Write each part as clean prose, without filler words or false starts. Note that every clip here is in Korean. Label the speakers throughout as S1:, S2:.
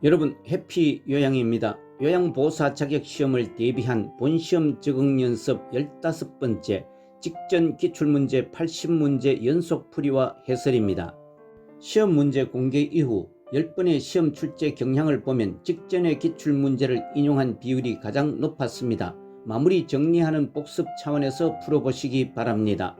S1: 여러분, 해피 요양입니다. 요양보호사 자격시험을 대비한 본시험 적응연습 15번째 직전 기출문제 80문제 연속풀이와 해설입니다. 시험 문제 공개 이후 10번의 시험 출제 경향을 보면 직전의 기출문제를 인용한 비율이 가장 높았습니다. 마무리 정리하는 복습 차원에서 풀어보시기 바랍니다.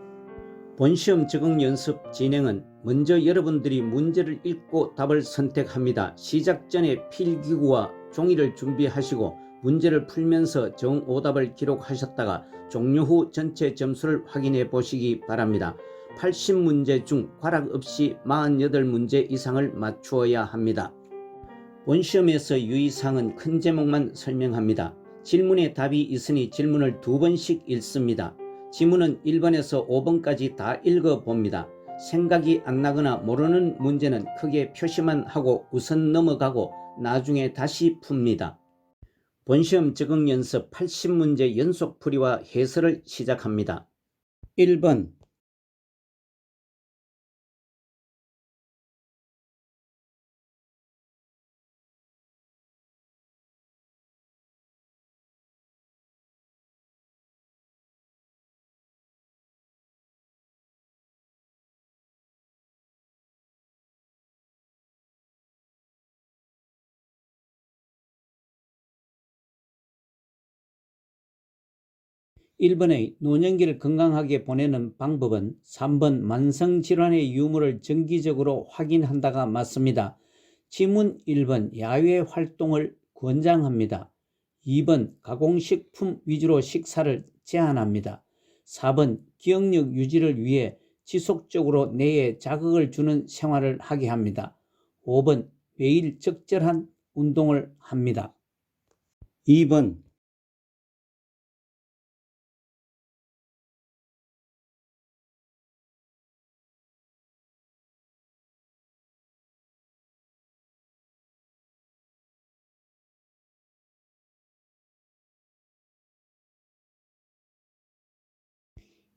S1: 본시험 적응 연습 진행은 먼저 여러분들이 문제를 읽고 답을 선택합니다. 시작 전에 필기구와 종이를 준비하시고 문제를 풀면서 정오답을 기록하셨다가 종료 후 전체 점수를 확인해 보시기 바랍니다. 80문제 중 과락 없이 48문제 이상을 맞추어야 합니다. 본시험에서 유의사항은 큰 제목만 설명합니다. 질문에 답이 있으니 질문을 2번씩 읽습니다. 지문은 1번에서 5번까지 다 읽어봅니다. 생각이 안 나거나 모르는 문제는 크게 표시만 하고 우선 넘어가고 나중에 다시 풉니다. 본시험 적응 연습 80문제 연속풀이와 해설을 시작합니다. 1번 (1번의) 노년기를 건강하게 보내는 방법은 3번 만성질환의 유무를 정기적으로 확인한다가 맞습니다. 지문 1번 야외 활동을 권장합니다. 2번 가공식품 위주로 식사를 제한합니다. 4번 기억력 유지를 위해 지속적으로 뇌에 자극을 주는 생활을 하게 합니다. 5번 매일 적절한 운동을 합니다. 2번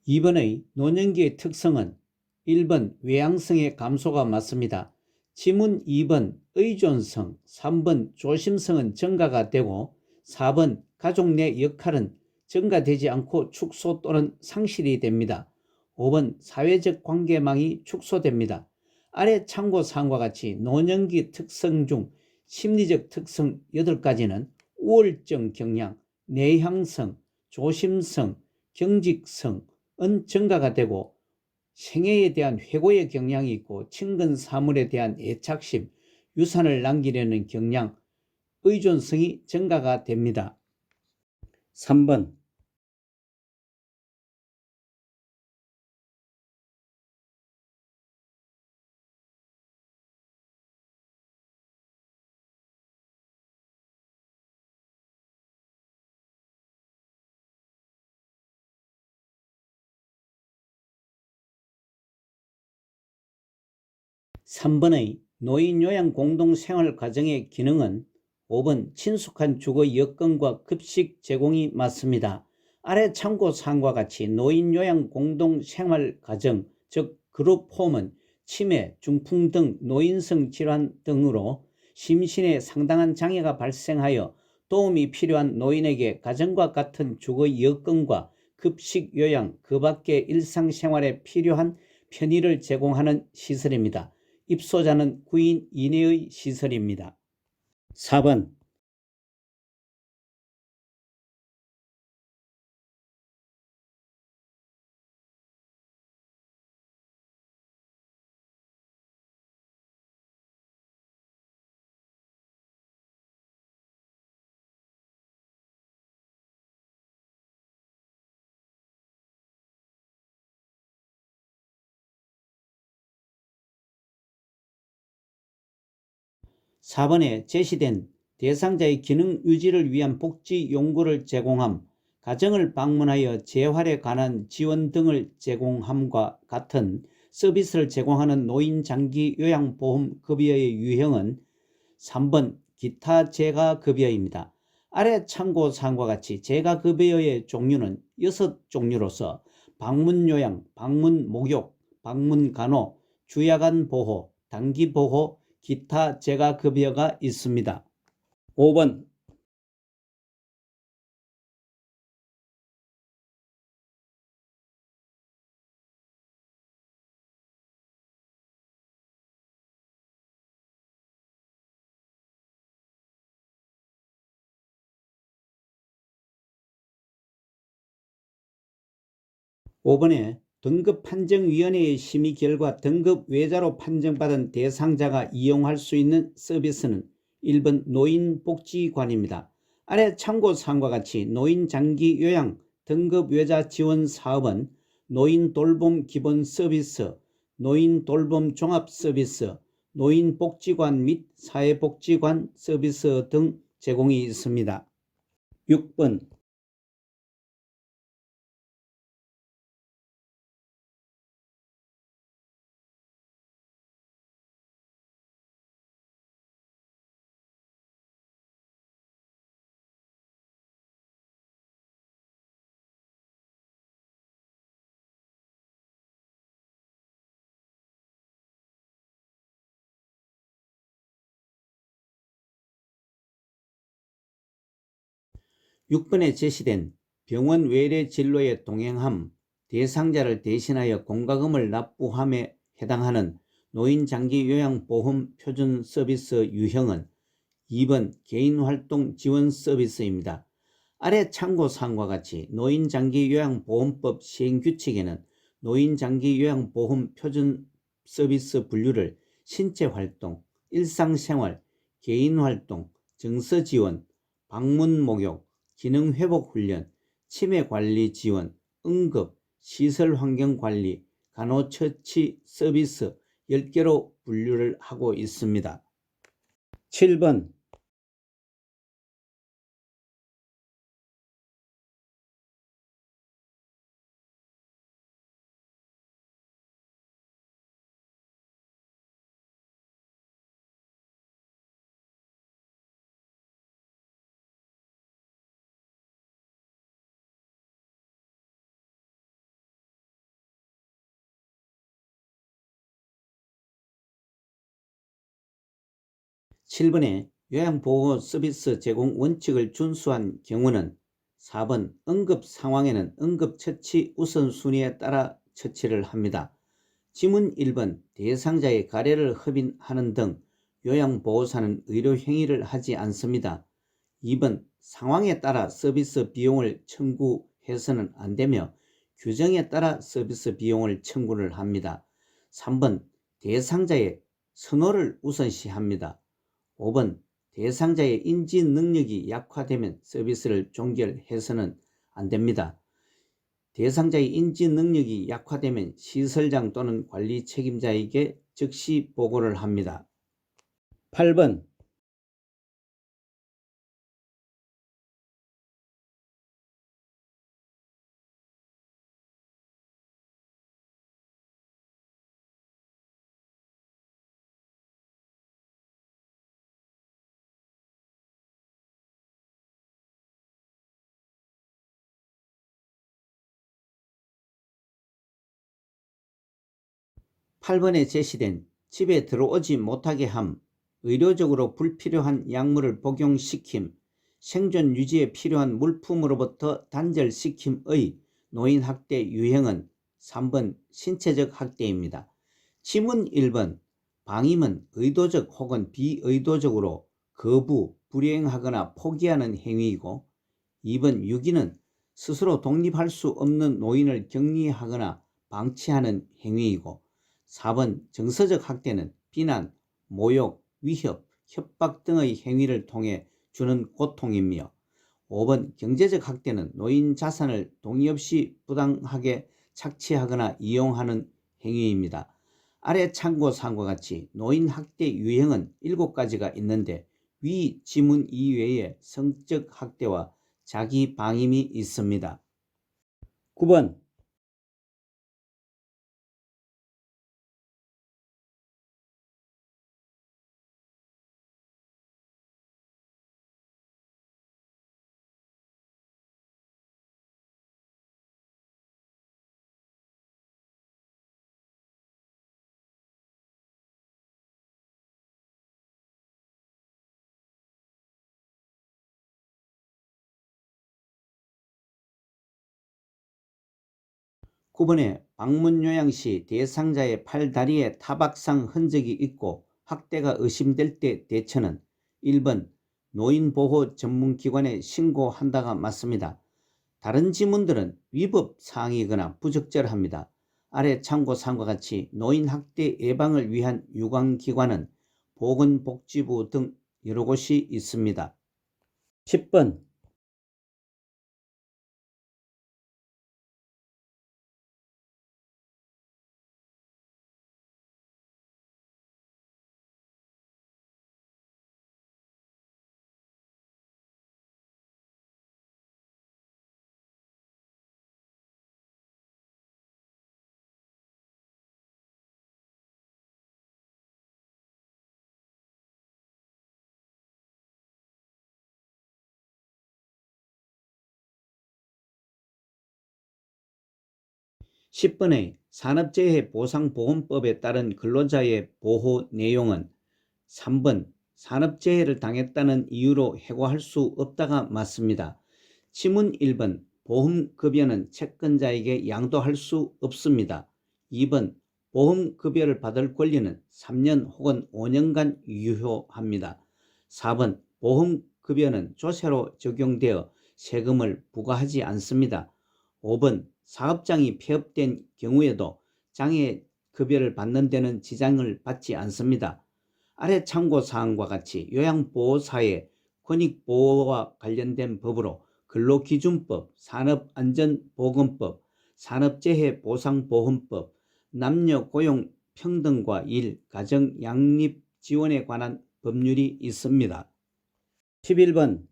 S1: 2번의 노년기의 특성은 1번 외향성의 감소가 맞습니다. 지문 2번 의존성, 3번 조심성은 증가가 되고 4번 가족 내 역할은 증가되지 않고 축소 또는 상실이 됩니다. 5번 사회적 관계망이 축소됩니다. 아래 참고사항과 같이 노년기 특성 중 심리적 특성 8가지는 우월적 경향, 내향성, 조심성, 경직성, 은 증가가 되고 생애에 대한 회고의 경향이 있고 친근 사물에 대한 애착심, 유산을 남기려는 경향, 의존성이 증가가 됩니다. 3번 3번의 노인요양 공동생활과정의 기능은 5번 친숙한 주거 여건과 급식 제공이 맞습니다. 아래 참고사항과 같이 노인요양 공동생활과정, 즉 그룹홈은 치매, 중풍 등 노인성 질환 등으로 심신에 상당한 장애가 발생하여 도움이 필요한 노인에게 가정과 같은 주거 여건과 급식 요양, 그 밖의 일상생활에 필요한 편의를 제공하는 시설입니다. 입소자는 9인 이내의 시설입니다. 4번 4번에 제시된 대상자의 기능 유지를 위한 복지 용구를 제공함, 가정을 방문하여 재활에 관한 지원 등을 제공함과 같은 서비스를 제공하는 노인장기요양보험급여의 유형은 3번 기타 재가급여입니다. 아래 참고사항과 같이 재가급여의 종류는 6종류로서 방문요양, 방문목욕, 방문간호, 주야간보호, 단기보호, 기타 재가급여가 있습니다. 5번 5번에 등급판정위원회의 심의 결과 등급 외자로 판정받은 대상자가 이용할 수 있는 서비스는 1번 노인복지관입니다. 아래 참고사항과 같이 노인장기요양 등급외자 지원 사업은 노인돌봄 기본서비스, 노인돌봄 종합서비스, 노인복지관 및 사회복지관 서비스 등 제공이 있습니다. 6번 6번에 제시된 병원 외래 진료의 동행함, 대상자를 대신하여 공과금을 납부함에 해당하는 노인장기요양보험 표준 서비스 유형은 2번 개인활동 지원 서비스입니다. 아래 참고사항과 같이 노인장기요양보험법 시행규칙에는 노인장기요양보험 표준 서비스 분류를 신체활동, 일상생활, 개인활동, 정서지원, 방문목욕, 기능회복훈련, 치매관리 지원, 응급, 시설환경관리, 간호처치 서비스 10개로 분류를 하고 있습니다. 7번 7번에 요양보호 서비스 제공 원칙을 준수한 경우는 4번 응급 상황에는 응급처치 우선순위에 따라 처치를 합니다. 지문 1번 대상자의 가래를 흡인하는 등 요양보호사는 의료행위를 하지 않습니다. 2번 상황에 따라 서비스 비용을 청구해서는 안되며 규정에 따라 서비스 비용을 청구를 합니다. 3번 대상자의 선호를 우선시합니다. 5번 대상자의 인지 능력이 약화되면 서비스를 종결해서는 안됩니다. 대상자의 인지 능력이 약화되면 시설장 또는 관리 책임자에게 즉시 보고를 합니다. 8번 8번에 제시된 집에 들어오지 못하게 함, 의료적으로 불필요한 약물을 복용시킴, 생존 유지에 필요한 물품으로부터 단절시킴의 노인학대 유형은 3번 신체적 학대입니다. 지문 1번 방임은 의도적 혹은 비의도적으로 거부, 불이행하거나 포기하는 행위이고 2번 유기는 스스로 독립할 수 없는 노인을 격리하거나 방치하는 행위이고 4번 정서적 학대는 비난, 모욕, 위협, 협박 등의 행위를 통해 주는 고통이며 5번 경제적 학대는 노인 자산을 동의 없이 부당하게 착취하거나 이용하는 행위입니다. 아래 참고사항과 같이 노인 학대 유형은 7가지가 있는데 위 지문 이외에 성적 학대와 자기 방임이 있습니다. 9번 9번에 방문 요양 시 대상자의 팔다리에 타박상 흔적이 있고 학대가 의심될 때 대처는 1번 노인보호 전문기관에 신고한다가 맞습니다. 다른 지문들은 위법 사항이거나 부적절합니다. 아래 참고사항과 같이 노인학대 예방을 위한 유관기관은 보건복지부 등 여러 곳이 있습니다. 10번 10번의 산업재해 보상보험법에 따른 근로자의 보호 내용은 3번 산업재해를 당했다는 이유로 해고할 수 없다가 맞습니다. 지문 1번 보험급여는 채권자에게 양도할 수 없습니다. 2번 보험급여를 받을 권리는 3년 혹은 5년간 유효합니다. 4번 보험급여는 조세로 적용되어 세금을 부과하지 않습니다. 5번 사업장이 폐업된 경우에도 장애급여를 받는 데는 지장을 받지 않습니다. 아래 참고사항과 같이 요양보호사의 권익보호와 관련된 법으로 근로기준법, 산업안전보건법, 산업재해보상보험법, 남녀고용평등과 일, 가정양립지원에 관한 법률이 있습니다. 11번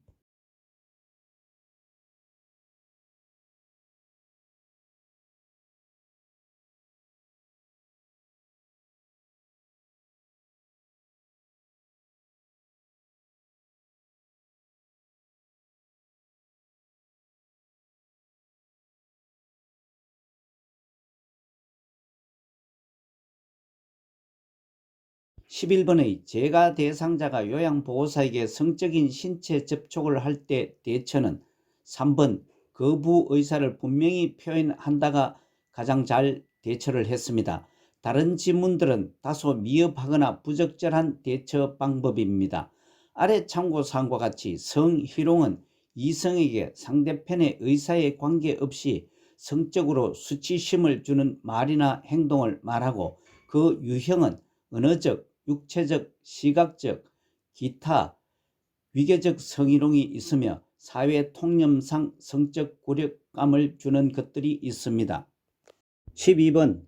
S1: 11번의 재가 대상자가 요양보호사에게 성적인 신체 접촉을 할 때 대처는 3번 거부 의사를 분명히 표현한다가 가장 잘 대처를 했습니다. 다른 지문들은 다소 미흡하거나 부적절한 대처 방법입니다. 아래 참고사항과 같이 성희롱은 이성에게 상대편의 의사에 관계없이 성적으로 수치심을 주는 말이나 행동을 말하고 그 유형은 언어적, 육체적, 시각적, 기타, 위계적 성희롱이 있으며 사회 통념상 성적 굴욕감을 주는 것들이 있습니다. 12번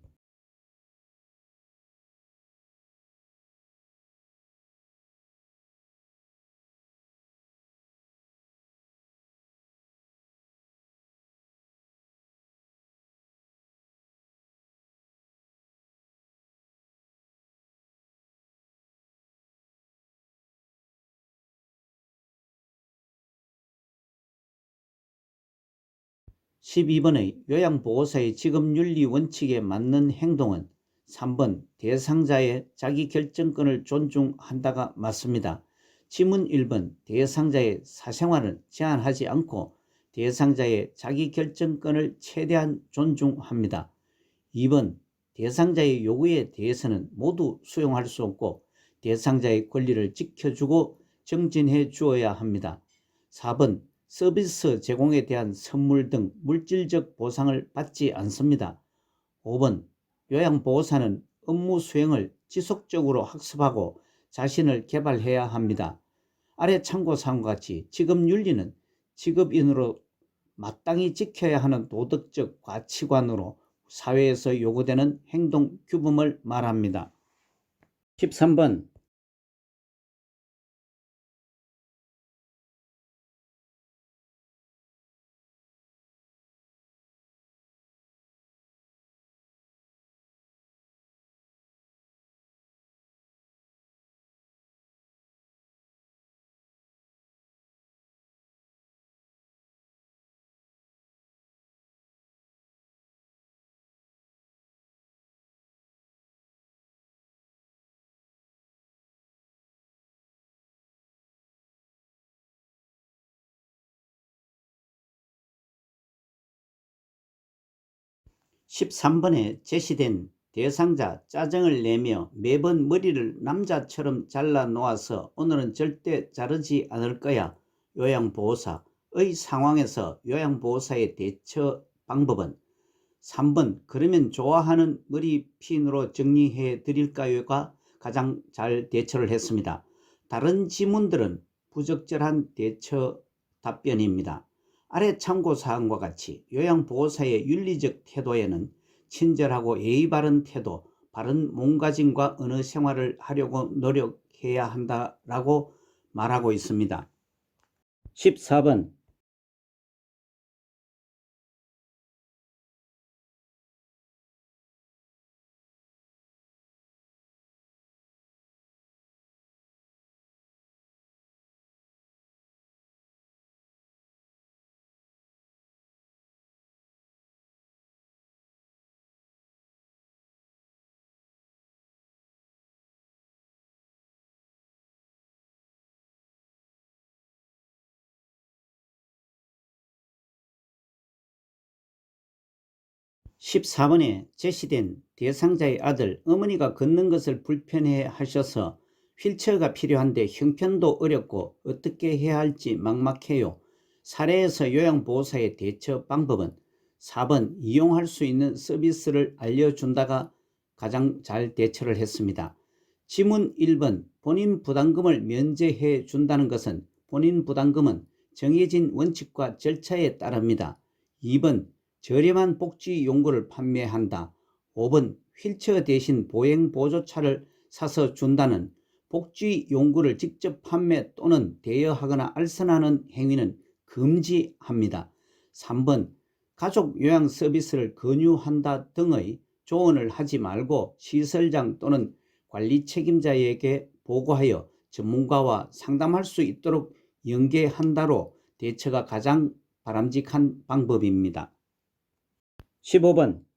S1: 12번의 요양보호사의 직업윤리 원칙에 맞는 행동은 3번 대상자의 자기결정권을 존중한다가 맞습니다. 지문 1번 대상자의 사생활을 제한하지 않고 대상자의 자기결정권을 최대한 존중합니다. 2번 대상자의 요구에 대해서는 모두 수용할 수 없고 대상자의 권리를 지켜주고 정진해 주어야 합니다. 4번 서비스 제공에 대한 선물 등 물질적 보상을 받지 않습니다. 5번 요양보호사는 업무 수행을 지속적으로 학습하고 자신을 개발해야 합니다. 아래 참고사항과 같이 직업윤리는 직업인으로 마땅히 지켜야 하는 도덕적 가치관으로 사회에서 요구되는 행동 규범을 말합니다. 13번 13번에 제시된 대상자 짜증을 내며 매번 머리를 남자처럼 잘라 놓아서 오늘은 절대 자르지 않을 거야. 요양보호사의 상황에서 요양보호사의 대처 방법은 3번 그러면 좋아하는 머리핀으로 정리해 드릴까요가 가장 잘 대처를 했습니다. 다른 지문들은 부적절한 대처 답변입니다. 아래 참고사항과 같이 요양보호사의 윤리적 태도에는 친절하고 예의 바른 태도, 바른 몸가짐과 언어 생활을 하려고 노력해야 한다라고 말하고 있습니다. 14번 14번에 제시된 대상자의 아들 어머니가 걷는 것을 불편해 하셔서 휠체어가 필요한데 형편도 어렵고 어떻게 해야 할지 막막해요. 사례에서 요양보호사의 대처 방법은 4번 이용할 수 있는 서비스를 알려준다가 가장 잘 대처를 했습니다. 지문 1번 본인 부담금을 면제해 준다는 것은 본인 부담금은 정해진 원칙과 절차에 따릅니다. 2번 저렴한 복지 용구를 판매한다. 5번 휠체어 대신 보행보조차를 사서 준다는 복지 용구를 직접 판매 또는 대여하거나 알선하는 행위는 금지합니다. 3번 가족 요양 서비스를 권유한다 등의 조언을 하지 말고 시설장 또는 관리 책임자에게 보고하여 전문가와 상담할 수 있도록 연계한다로 대처가 가장 바람직한 방법입니다. 15번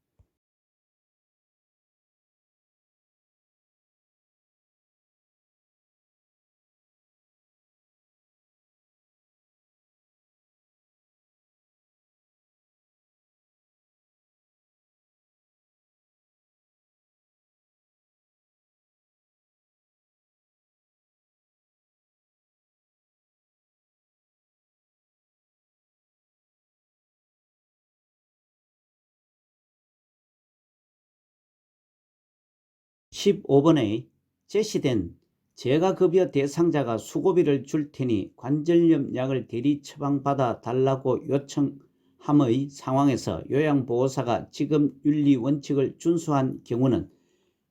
S1: 15번에 제시된 재가급여 대상자가 수고비를 줄 테니 관절염 약을 대리 처방받아 달라고 요청함의 상황에서 요양보호사가 지금 윤리 원칙을 준수한 경우는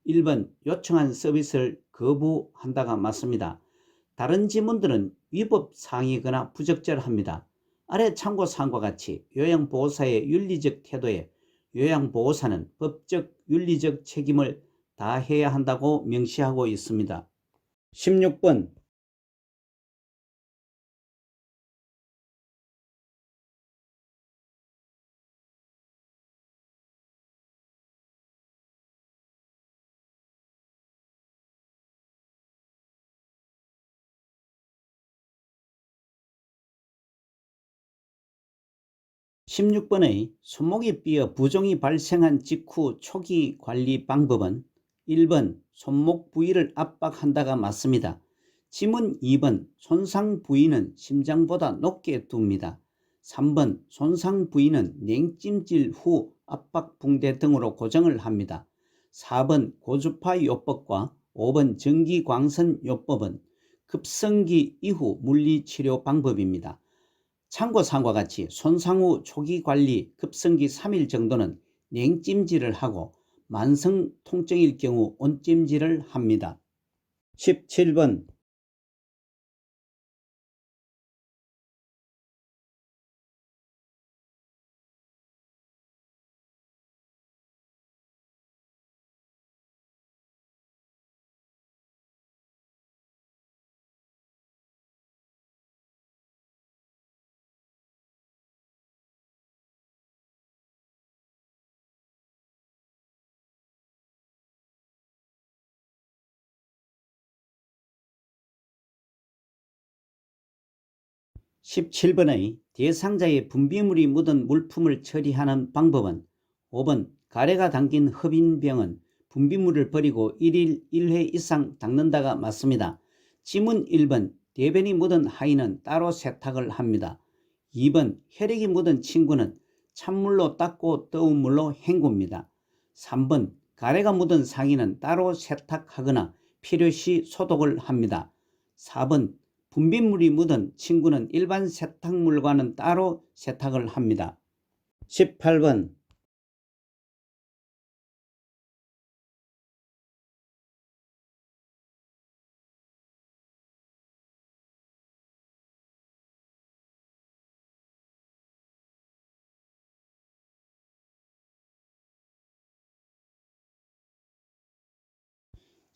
S1: 1번 요청한 서비스를 거부한다가 맞습니다. 다른 지문들은 위법 사항이거나 부적절합니다. 아래 참고사항과 같이 요양보호사의 윤리적 태도에 요양보호사는 법적 윤리적 책임을 다해야 한다고 명시하고 있습니다. 16번 16번의 손목이 삐어 부종이 발생한 직후 초기 관리 방법은 1번 손목 부위를 압박한다가 맞습니다. 지문 2번 손상 부위는 심장보다 높게 둡니다. 3번 손상 부위는 냉찜질 후 압박 붕대 등으로 고정을 합니다. 4번 고주파 요법과 5번 전기광선 요법은 급성기 이후 물리치료 방법입니다. 참고사항과 같이 손상 후 초기 관리 급성기 3일 정도는 냉찜질을 하고 만성 통증일 경우 온찜질을 합니다. 17번 17번의 대상자의 분비물이 묻은 물품을 처리하는 방법은 5번 가래가 담긴 흡인병은 분비물을 버리고 1일 1회 이상 닦는다가 맞습니다. 지문 1번 대변이 묻은 하의는 따로 세탁을 합니다. 2번 혈액이 묻은 친구는 찬물로 닦고 뜨거운 물로 헹굽니다. 3번 가래가 묻은 상의는 따로 세탁하거나 필요시 소독을 합니다. 4번 분비물이 묻은 친구는 일반 세탁물과는 따로 세탁을 합니다. 18번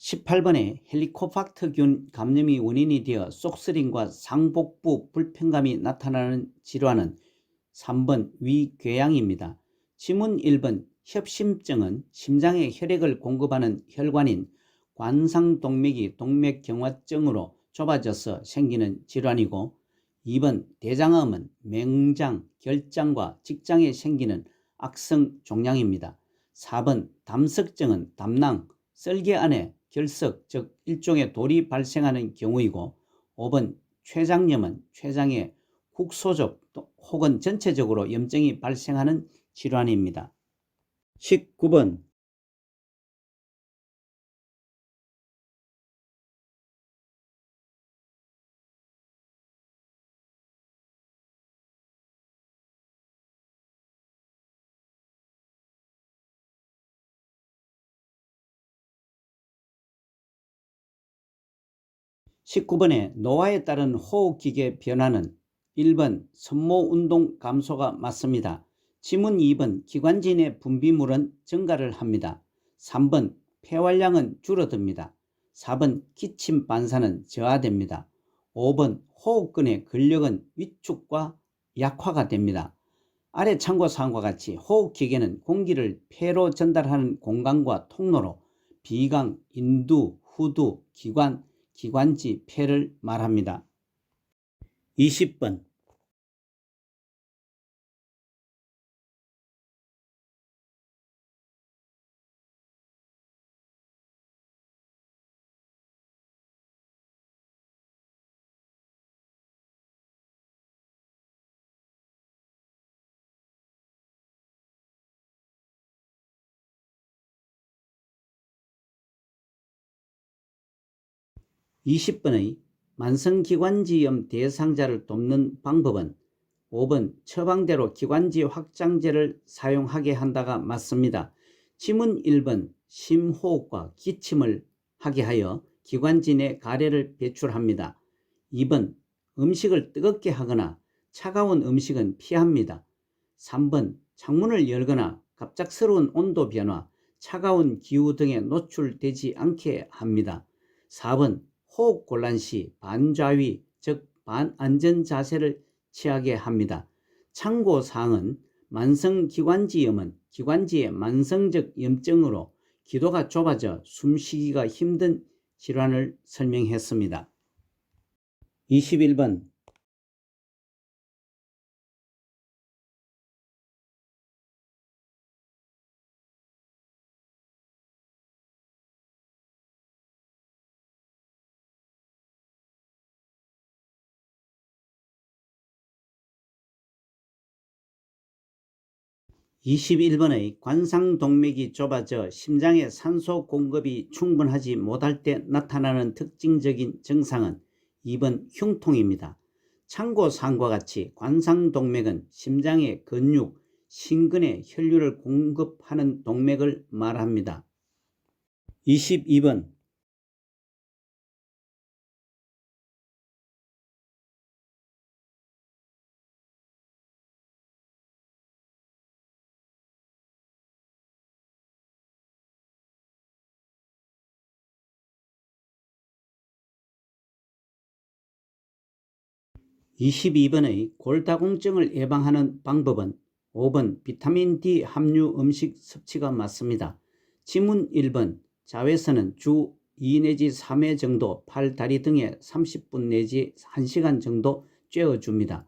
S1: 18번에 헬리코박터균 감염이 원인이 되어 속쓰림과 상복부 불편감이 나타나는 질환은 3번 위궤양입니다. 지문 1번 협심증은 심장에 혈액을 공급하는 혈관인 관상동맥이 동맥경화증으로 좁아져서 생기는 질환이고, 2번 대장암은 맹장, 결장과 직장에 생기는 악성 종양입니다. 4번 담석증은 담낭, 썰개 안에 결석, 즉 일종의 돌이 발생하는 경우이고, 5번 췌장염은 췌장에 국소적 혹은 전체적으로 염증이 발생하는 질환입니다. 19번 19번에 노화에 따른 호흡기계 변화는 1번 섬모운동 감소가 맞습니다. 지문 2번 기관지 내 분비물은 증가를 합니다. 3번 폐활량은 줄어듭니다. 4번 기침 반사는 저하됩니다. 5번 호흡근의 근력은 위축과 약화가 됩니다. 아래 참고사항과 같이 호흡기계는 공기를 폐로 전달하는 공간과 통로로 비강, 인두, 후두, 기관, 기관지, 폐를 말합니다. 20번 20번의 만성기관지염 대상자를 돕는 방법은 5번 처방대로 기관지 확장제를 사용하게 한다가 맞습니다. 지문 1번 심호흡과 기침을 하게 하여 기관지 내 가래를 배출합니다. 2번 음식을 뜨겁게 하거나 차가운 음식은 피합니다. 3번 창문을 열거나 갑작스러운 온도 변화, 차가운 기후 등에 노출되지 않게 합니다. 4번 호흡 곤란 시 반좌위, 즉 반안전 자세를 취하게 합니다. 참고사항은 만성기관지염은 기관지의 만성적 염증으로 기도가 좁아져 숨쉬기가 힘든 질환을 설명했습니다. 21번 21번의 관상동맥이 좁아져 심장에 산소 공급이 충분하지 못할 때 나타나는 특징적인 증상은 2번 흉통입니다. 참고사항과 같이 관상동맥은 심장의 근육, 심근에 혈류를 공급하는 동맥을 말합니다. 22번 22번의 골다공증을 예방하는 방법은 5번 비타민 D 함유 음식 섭취가 맞습니다. 지문 1번 자외선은 주 2 내지 3회 정도 팔, 다리 등에 30분 내지 1시간 정도 쬐어줍니다.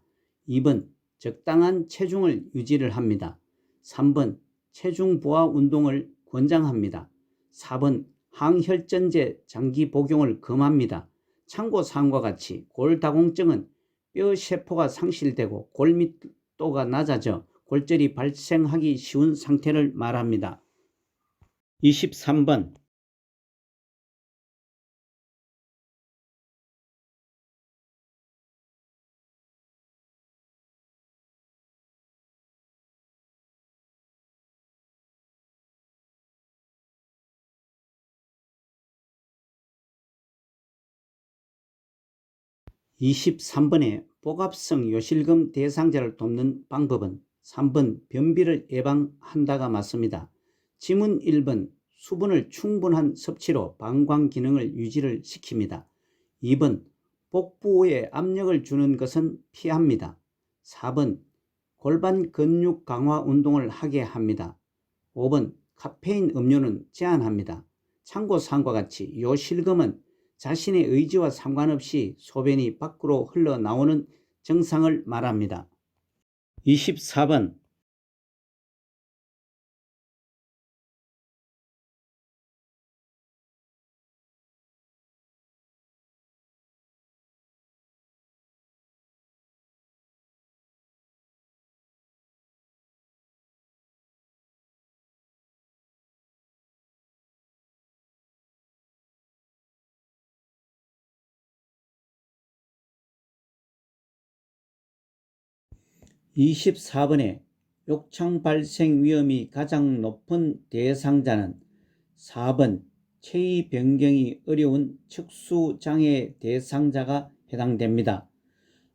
S1: 2번 적당한 체중을 유지를 합니다. 3번 체중 부하 운동을 권장합니다. 4번 항혈전제 장기 복용을 금합니다. 참고사항과 같이 골다공증은 뼈 세포가 상실되고 골밀도가 낮아져 골절이 발생하기 쉬운 상태를 말합니다. 23번 23번에 복합성 요실금 대상자를 돕는 방법은 3번 변비를 예방한다가 맞습니다. 지문 1번 수분을 충분한 섭취로 방광 기능을 유지를 시킵니다. 2번 복부에 압력을 주는 것은 피합니다. 4번 골반 근육 강화 운동을 하게 합니다. 5번 카페인 음료는 제한합니다. 참고사항과 같이 요실금은 자신의 의지와 상관없이 소변이 밖으로 흘러나오는 증상을 말합니다. 24번 24번에 욕창 발생 위험이 가장 높은 대상자는 4번 체위 변경이 어려운 척수장애 대상자가 해당됩니다.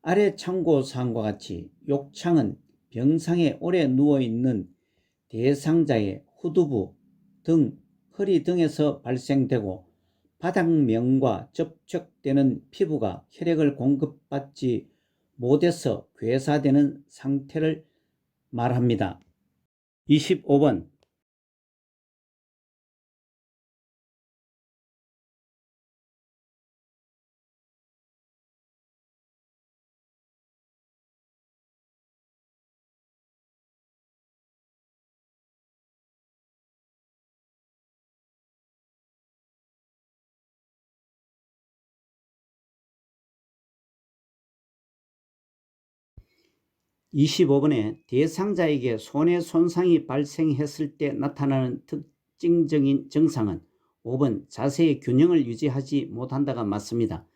S1: 아래 참고사항과 같이 욕창은 병상에 오래 누워있는 대상자의 후두부, 등, 허리 등에서 발생되고 바닥면과 접촉되는 피부가 혈액을 공급받지 못해서 괴사되는 상태를 말합니다. 25번 25번에 대상자에게 손해 손상이 발생했을 때 나타나는 특징적인 증상은 5번 자세의 균형을 유지하지 못한다가 맞습니다.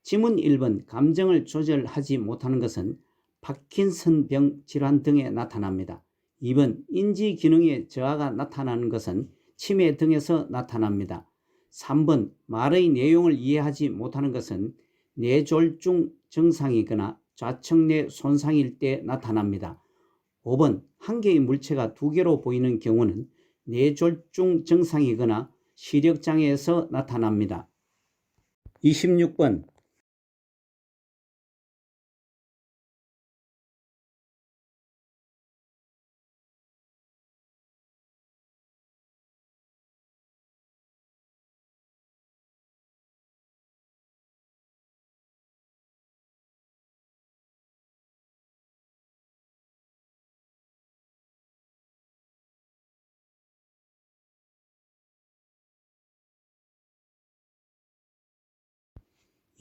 S1: 지문 1번 감정을 조절하지 못하는 것은 파킨슨병 질환 등에 나타납니다. 2번 인지 기능의 저하가 나타나는 것은 치매 등에서 나타납니다. 3번 말의 내용을 이해하지 못하는 것은 뇌졸중 증상이거나 좌측 뇌 손상일 때 나타납니다. 5번 한 개의 물체가 두 개로 보이는 경우는 뇌졸중 증상이거나 시력장애에서 나타납니다. 26번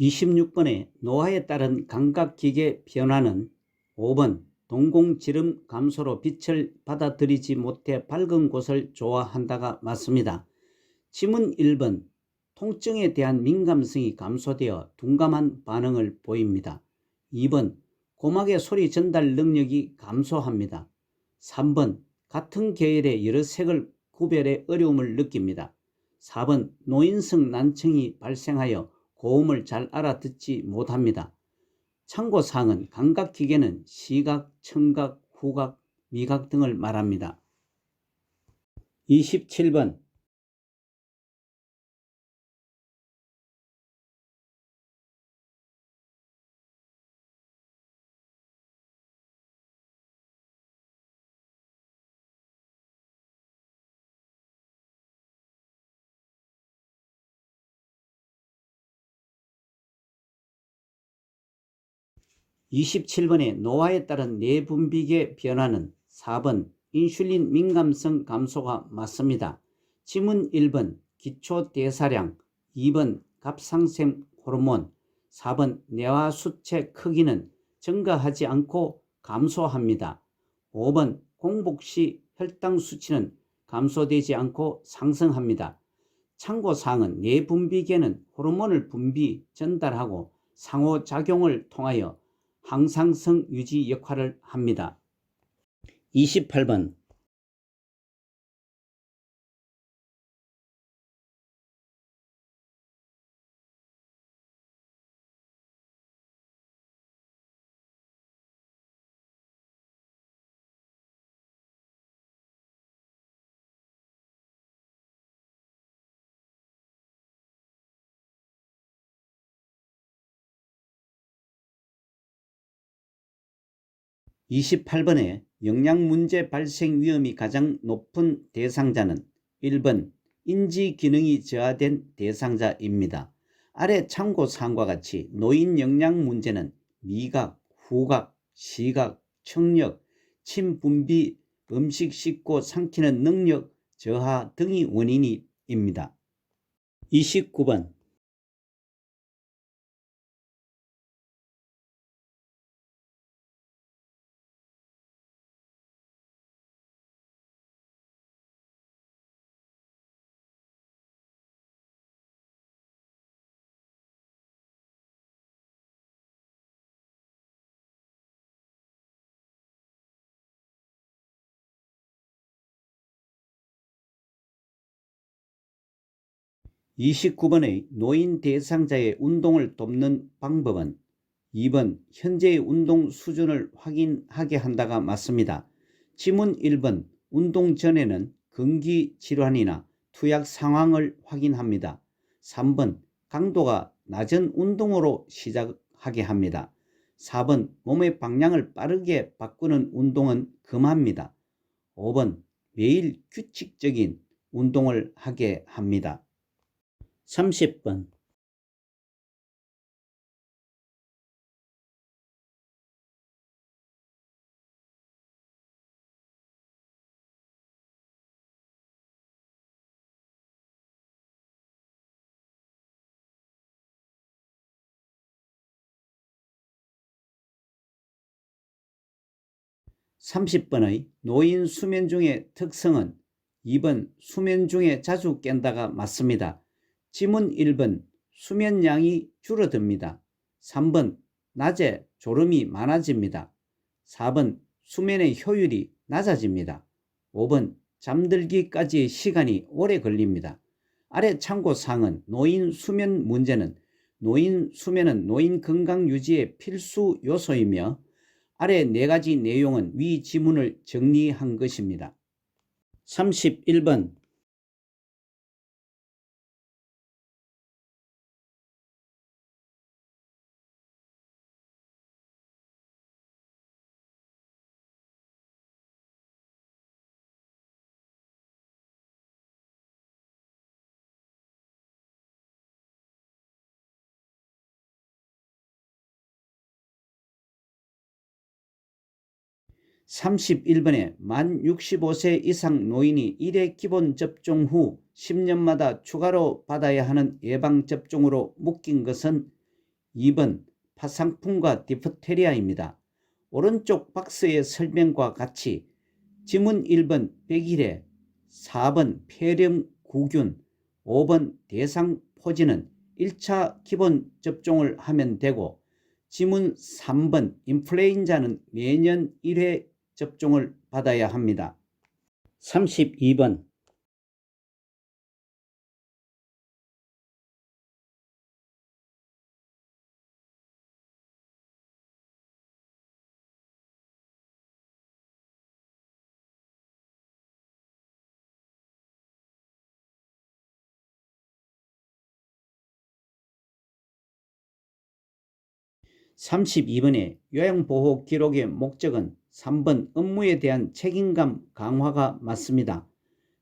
S1: 26번에 노화에 따른 감각기계 변화는 5번 동공지름 감소로 빛을 받아들이지 못해 밝은 곳을 좋아한다가 맞습니다. 지문 1번 통증에 대한 민감성이 감소되어 둔감한 반응을 보입니다. 2번 고막의 소리 전달 능력이 감소합니다. 3번 같은 계열의 여러 색을 구별해 어려움을 느낍니다. 4번 노인성 난청이 발생하여 고음을 잘 알아듣지 못합니다. 참고사항은 감각기계는 시각, 청각, 후각, 미각 등을 말합니다. 27번 27번의 노화에 따른 뇌분비계 변화는 4번 인슐린 민감성 감소가 맞습니다. 지문 1번 기초대사량, 2번 갑상샘 호르몬, 4번 뇌하수체 크기는 증가하지 않고 감소합니다. 5번 공복 시 혈당 수치는 감소되지 않고 상승합니다. 참고사항은 뇌분비계는 호르몬을 분비, 전달하고 상호작용을 통하여 항상성 유지 역할을 합니다. 28번 28번에 영양문제 발생 위험이 가장 높은 대상자는 1번 인지기능이 저하된 대상자입니다. 아래 참고사항과 같이 노인 영양문제는 미각, 후각, 시각, 청력, 침 분비, 음식 씹고 삼키는 능력 저하 등이 원인입니다. 29번 29번의 노인 대상자의 운동을 돕는 방법은 2번 현재의 운동 수준을 확인하게 한다가 맞습니다. 지문 1번 운동 전에는 근기 질환이나 투약 상황을 확인합니다. 3번 강도가 낮은 운동으로 시작하게 합니다. 4번 몸의 방향을 빠르게 바꾸는 운동은 금합니다. 5번 매일 규칙적인 운동을 하게 합니다. 30번 30번의 노인 수면 중의 특성은 2번 수면 중에 자주 깬다가 맞습니다. 지문 1번 수면량이 줄어듭니다. 3번 낮에 졸음이 많아집니다. 4번 수면의 효율이 낮아집니다. 5번 잠들기까지의 시간이 오래 걸립니다. 아래 참고사항은 노인 수면 문제는 노인 수면은 노인 건강 유지의 필수 요소이며 아래 4가지 내용은 위 지문을 정리한 것입니다. 31번 31번에 만 65세 이상 노인이 1회 기본 접종 후 10년마다 추가로 받아야 하는 예방접종으로 묶인 것은 2번 파상풍과 디프테리아입니다. 오른쪽 박스의 설명과 같이 지문 1번 100일에 4번 폐렴구균, 5번 대상포진은 1차 기본 접종을 하면 되고 지문 3번 인플루엔자는 매년 1회 접종을 받아야 합니다. 32번 32번의 요양보호 기록의 목적은 3번 업무에 대한 책임감 강화가 맞습니다.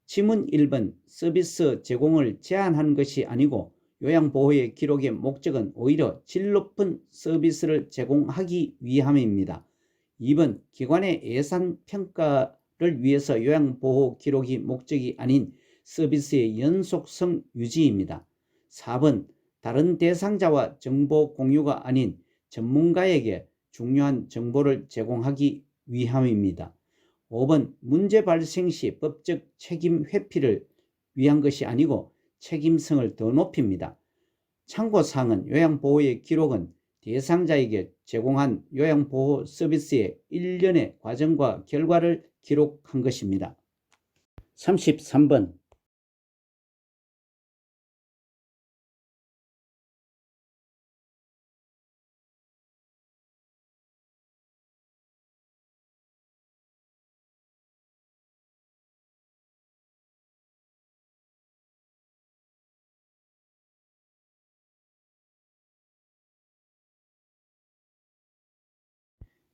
S1: 지문 1번 서비스 제공을 제한하는 것이 아니고 요양보호의 기록의 목적은 오히려 질 높은 서비스를 제공하기 위함입니다. 2번 기관의 예산평가 요양을 위해서 요양보호 기록이 목적이 아닌 서비스의 연속성 유지입니다. 4번 다른 대상자와 정보 공유가 아닌 전문가에게 중요한 정보를 제공하기 위함입니다. 5번 문제 발생 시 법적 책임 회피를 위한 것이 아니고 책임성을 더 높입니다. 참고사항은 요양보호의 기록은 대상자에게 제공한 요양보호 서비스의 일련의 과정과 결과를 기록한 것입니다.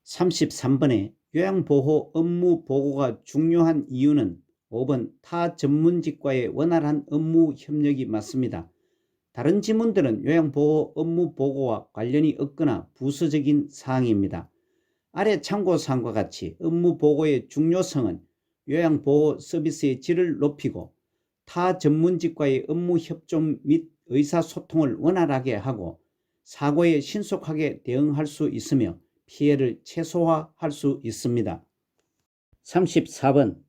S1: 33번 요양보호 업무 보고가 중요한 이유는 5번 타 전문직과의 원활한 업무 협력이 맞습니다. 다른 지문들은 요양보호 업무 보고와 관련이 없거나 부수적인 사항입니다. 아래 참고사항과 같이 업무 보고의 중요성은 요양보호 서비스의 질을 높이고 타 전문직과의 업무 협조 및 의사소통을 원활하게 하고 사고에 신속하게 대응할 수 있으며 피해를 최소화할 수 있습니다. 34번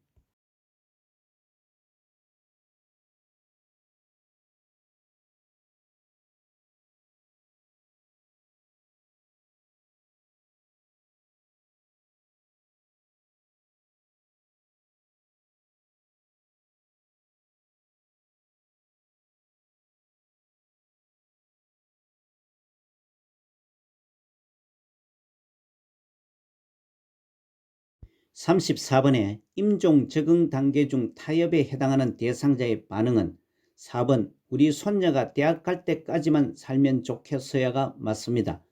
S1: 임종 적응 단계 중 타협에 해당하는 대상자의 반응은 4번 우리 손녀가 대학 갈 때까지만 살면 좋겠어야가 맞습니다.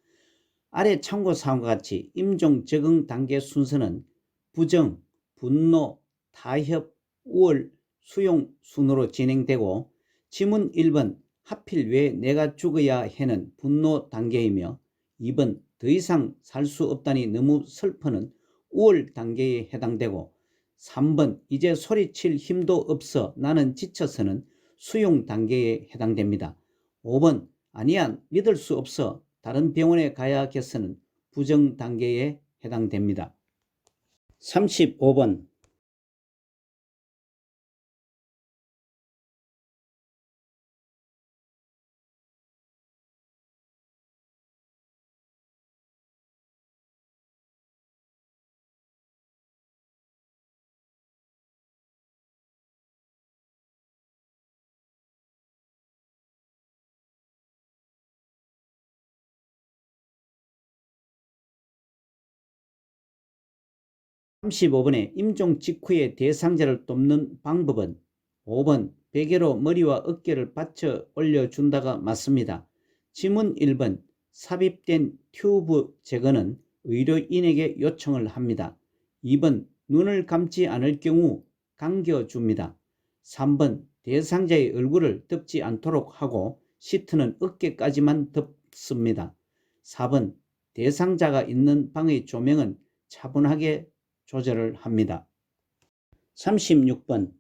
S1: 아래 참고사항과 같이 임종 적응 단계 순서는 부정, 분노, 타협, 우월, 수용 순으로 진행되고 지문 1번 하필 왜 내가 죽어야 해는 분노 단계이며 2번 더 이상 살 수 없다니 너무 슬퍼는 우월 단계에 해당되고 3번 이제 소리칠 힘도 없어 나는 지쳐서는 수용 단계에 해당됩니다. 5번 아니야 믿을 수 없어 다른 병원에 가야겠어는 부정 단계에 해당됩니다. 35번 35번에 임종 직후에 대상자를 돕는 방법은 5번 베개로 머리와 어깨를 받쳐 올려준다가 맞습니다. 지문 1번 삽입된 튜브 제거는 의료인에게 요청을 합니다. 2번 눈을 감지 않을 경우 감겨줍니다. 3번 대상자의 얼굴을 덮지 않도록 하고 시트는 어깨까지만 덮습니다. 4번 대상자가 있는 방의 조명은 차분하게 조절을 합니다. 36번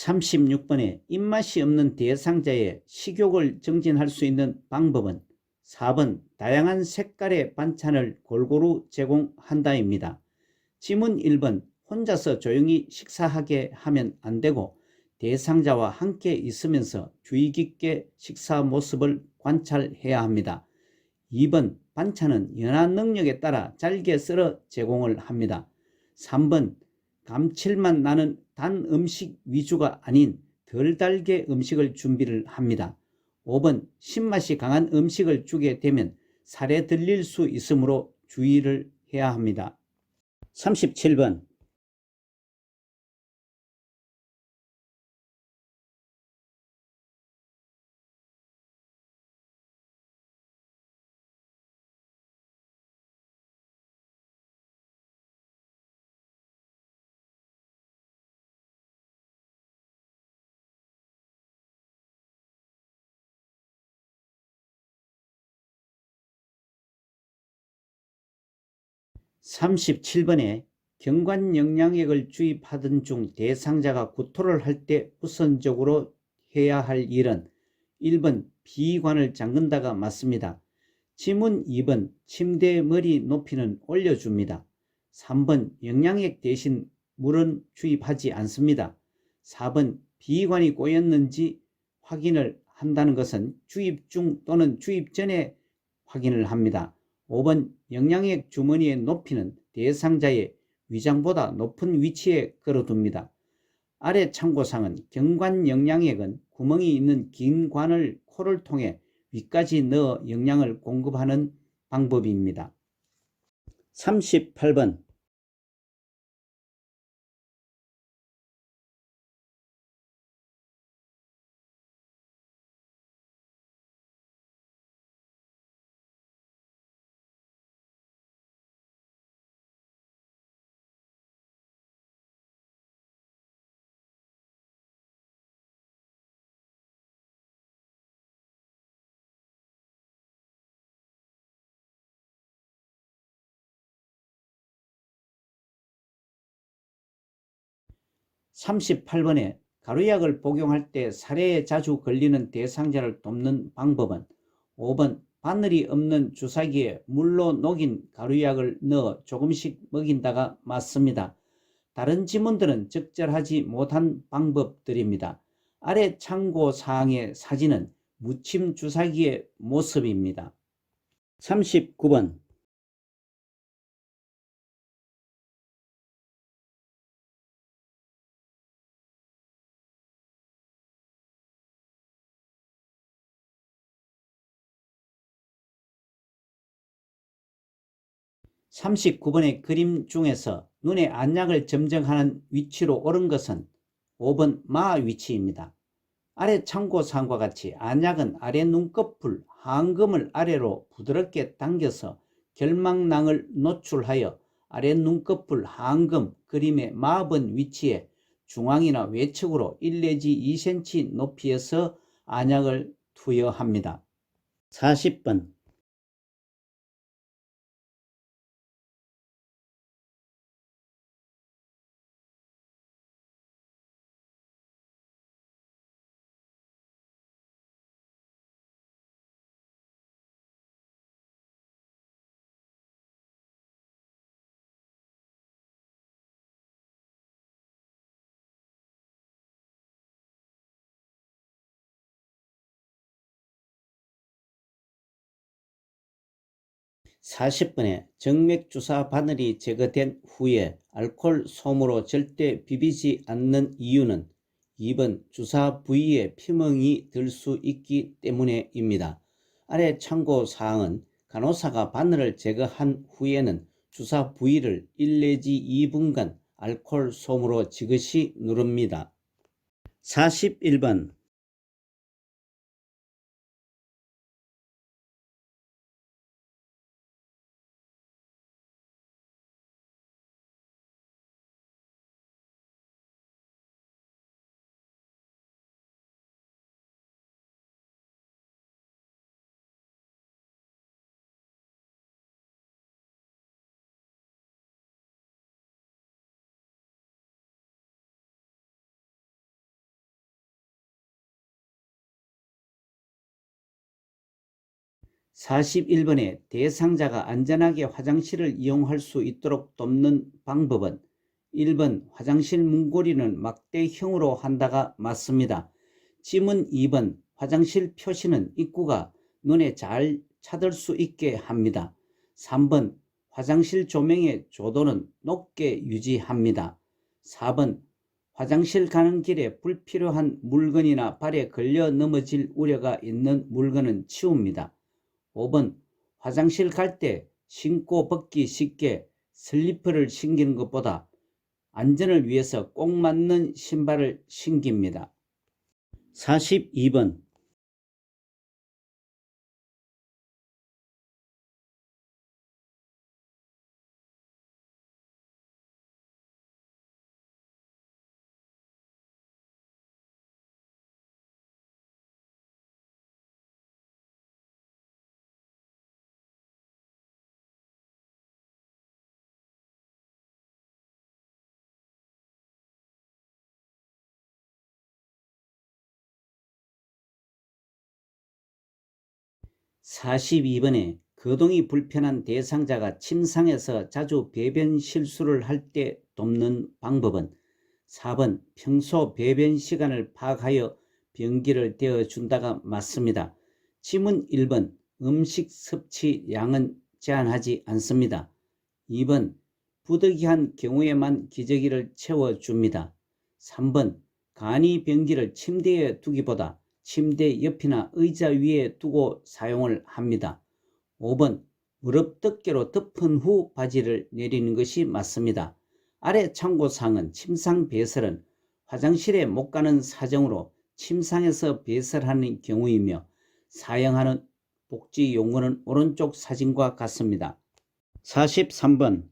S1: 36번에 입맛이 없는 대상자의 식욕을 정진할 수 있는 방법은 4번 다양한 색깔의 반찬을 골고루 제공한다입니다. 지문 1번 혼자서 조용히 식사하게 하면 안 되고 대상자와 함께 있으면서 주의 깊게 식사 모습을 관찰해야 합니다. 2번 반찬은 연한 능력에 따라 잘게 썰어 제공을 합니다. 3번 감칠맛 나는 단 음식 위주가 아닌 덜 달게 음식을 준비를 합니다. 5번 신맛이 강한 음식을 주게 되면 살에 들릴 수 있으므로 주의를 해야 합니다. 37번 37번에 경관영양액을 주입하던 중 대상자가 구토를 할 때 우선적으로 해야 할 일은 1번 비관을 잠근다가 맞습니다. 지문 2번 침대 머리 높이는 올려줍니다. 3번 영양액 대신 물은 주입하지 않습니다. 4번 비관이 꼬였는지 확인을 한다는 것은 주입 중 또는 주입 전에 확인을 합니다. 5번 영양액 주머니의 높이는 대상자의 위장보다 높은 위치에 걸어둡니다. 아래 참고사항은 경관영양액은 구멍이 있는 긴 관을 코를 통해 위까지 넣어 영양을 공급하는 방법입니다. 38번 38번에 가루약을 복용할 때 사례에 자주 걸리는 대상자를 돕는 방법은 5번 바늘이 없는 주사기에 물로 녹인 가루약을 넣어 조금씩 먹인다가 맞습니다. 다른 지문들은 적절하지 못한 방법들입니다. 아래 참고사항의 사진은 무침 주사기의 모습입니다. 39번 39번의 그림 중에서 눈의 안약을 점정하는 위치로 옳은 것은 5번 마 위치입니다. 아래 참고사항과 같이 안약은 아래 눈꺼풀 하안검을 아래로 부드럽게 당겨서 결막낭을 노출하여 아래 눈꺼풀 하안검 그림의 마번 위치에 중앙이나 외측으로 1 내지 2cm 높이에서 안약을 투여합니다. 40번 40번에 정맥주사 바늘이 제거된 후에 알코올 솜으로 절대 비비지 않는 이유는 2번 주사 부위에 피멍이 들 수 있기 때문에입니다. 아래 참고사항은 간호사가 바늘을 제거한 후에는 주사 부위를 1 내지 2분간 알코올 솜으로 지그시 누릅니다. 41번 (41번에) 대상자가 안전하게 화장실을 이용할 수 있도록 돕는 방법은 1번 화장실 문고리는 막대형으로 한다가 맞습니다. 지문 2번 화장실 표시는 입구가 눈에 잘 차들 수 있게 합니다. 3번 화장실 조명의 조도는 높게 유지합니다. 4번 화장실 가는 길에 불필요한 물건이나 발에 걸려 넘어질 우려가 있는 물건은 치웁니다. 5번 화장실 갈 때 신고 벗기 쉽게 슬리퍼를 신기는 것보다 안전을 위해서 꼭 맞는 신발을 신깁니다. 42번 42번에 거동이 불편한 대상자가 침상에서 자주 배변 실수를 할 때 돕는 방법은 4번 평소 배변 시간을 파악하여 변기를 대어준다가 맞습니다. 지문 1번 음식 섭취 양은 제한하지 않습니다. 2번 부득이한 경우에만 기저귀를 채워줍니다. 3번 간이 변기를 침대에 두기보다 침대 옆이나 의자 위에 두고 사용을 합니다. 5번 무릎 덮개로 덮은 후 바지를 내리는 것이 맞습니다. 아래 참고사항은 침상 배설은 화장실에 못 가는 사정으로 침상에서 배설하는 경우이며 사용하는 복지 용어는 오른쪽 사진과 같습니다. 43번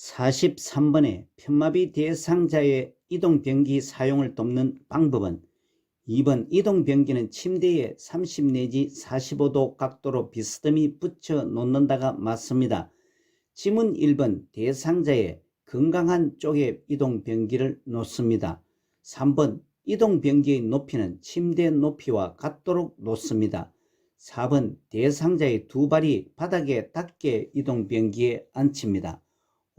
S1: 43번에 편마비 대상자의 이동변기 사용을 돕는 방법은 2번 이동변기는 침대에 30 내지 45도 각도로 비스듬히 붙여 놓는다가 맞습니다. 지문 1번 대상자의 건강한 쪽에 이동변기를 놓습니다. 3번 이동변기의 높이는 침대 높이와 같도록 놓습니다. 4번 대상자의 두 발이 바닥에 닿게 이동변기에 앉힙니다.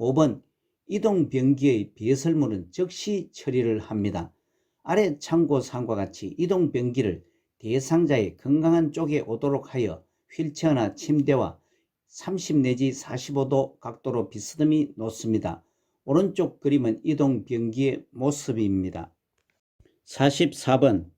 S1: 5번 이동변기의 배설물은 즉시 처리를 합니다. 아래 참고사항과 같이 이동변기를 대상자의 건강한 쪽에 오도록 하여 휠체어나 침대와 30 내지 45도 각도로 비스듬히 놓습니다. 오른쪽 그림은 이동변기의 모습입니다. 44번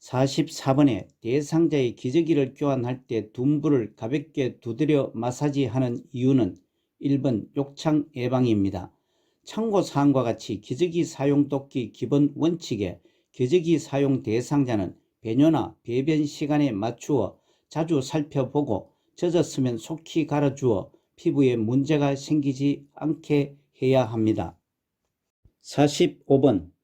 S1: 44번에 대상자의 기저귀를 교환할 때 둔부를 가볍게 두드려 마사지하는 이유는 1번 욕창 예방입니다. 참고사항과 같이 기저귀 사용 돕기 기본 원칙에 기저귀 사용 대상자는 배뇨나 배변 시간에 맞추어 자주 살펴보고 젖었으면 속히 갈아주어 피부에 문제가 생기지 않게 해야 합니다. 45번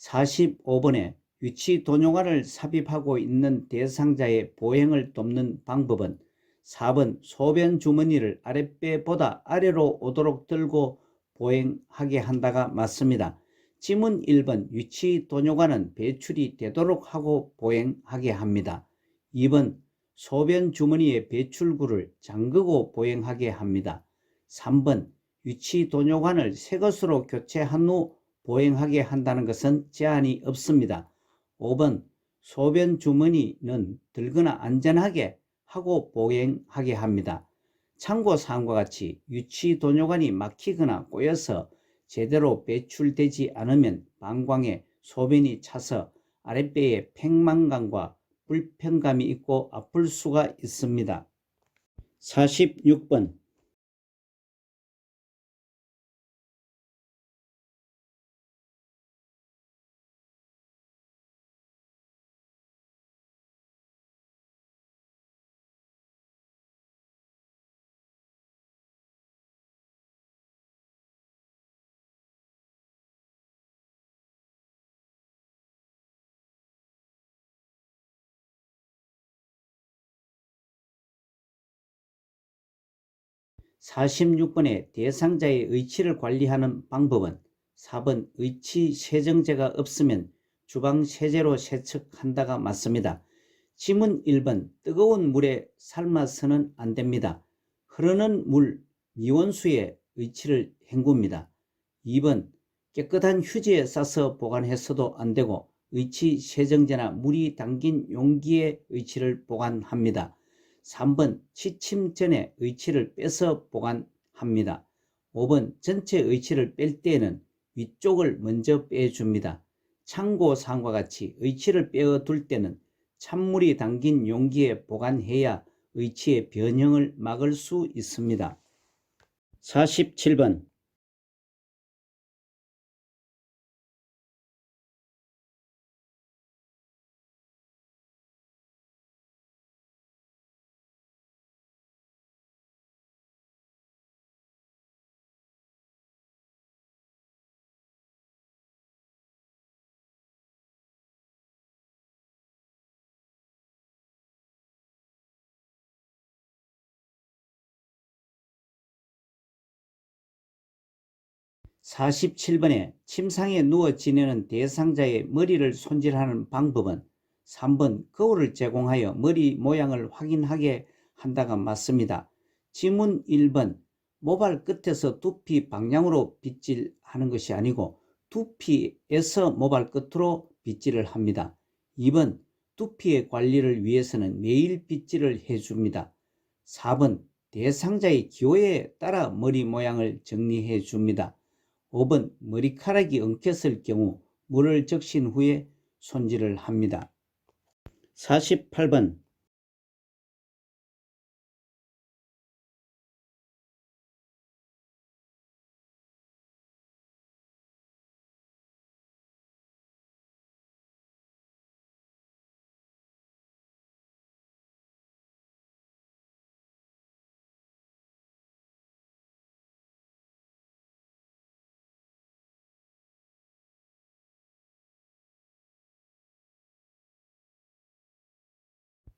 S1: (45번에) 위치 도뇨관을 삽입하고 있는 대상자의 보행을 돕는 방법은 4번 소변 주머니를 아랫배보다 아래로 오도록 들고 보행하게 한다가 맞습니다. 지문 1번 위치 도뇨관은 배출이 되도록 하고 보행하게 합니다. 2번 소변 주머니의 배출구를 잠그고 보행하게 합니다. 3번 위치 도뇨관을 새 것으로 교체한 후 보행하게 한다는 것은 제한이 없습니다. 5번 소변 주머니는 들거나 안전하게 하고 보행하게 합니다. 참고사항과 같이 유치 도뇨관이 막히거나 꼬여서 제대로 배출되지 않으면 방광에 소변이 차서 아랫배에 팽만감과 불편감이 있고 아플 수가 있습니다. 46번 46번에 대상자의 의치를 관리하는 방법은 4번 의치 세정제가 없으면 주방 세제로 세척한다가 맞습니다. 지문 1번 뜨거운 물에 삶아서는 안 됩니다. 흐르는 물, 미온수에 의치를 헹굽니다. 2번 깨끗한 휴지에 싸서 보관해서도 안 되고 의치 세정제나 물이 담긴 용기에 의치를 보관합니다. 3번 취침 전에 의치를 빼서 보관합니다. 5번 전체 의치를 뺄 때에는 위쪽을 먼저 빼줍니다. 참고사항과 같이 의치를 빼어둘 때는 찬물이 담긴 용기에 보관해야 의치의 변형을 막을 수 있습니다. 47번 47번에 침상에 누워 지내는 대상자의 머리를 손질하는 방법은 3번 거울을 제공하여 머리 모양을 확인하게 한다가 맞습니다. 지문 1번 모발 끝에서 두피 방향으로 빗질하는 것이 아니고 두피에서 모발 끝으로 빗질을 합니다. 2번 두피의 관리를 위해서는 매일 빗질을 해줍니다. 4번 대상자의 기호에 따라 머리 모양을 정리해 줍니다. 5번 머리카락이 엉켰을 경우 물을 적신 후에 손질을 합니다. 48번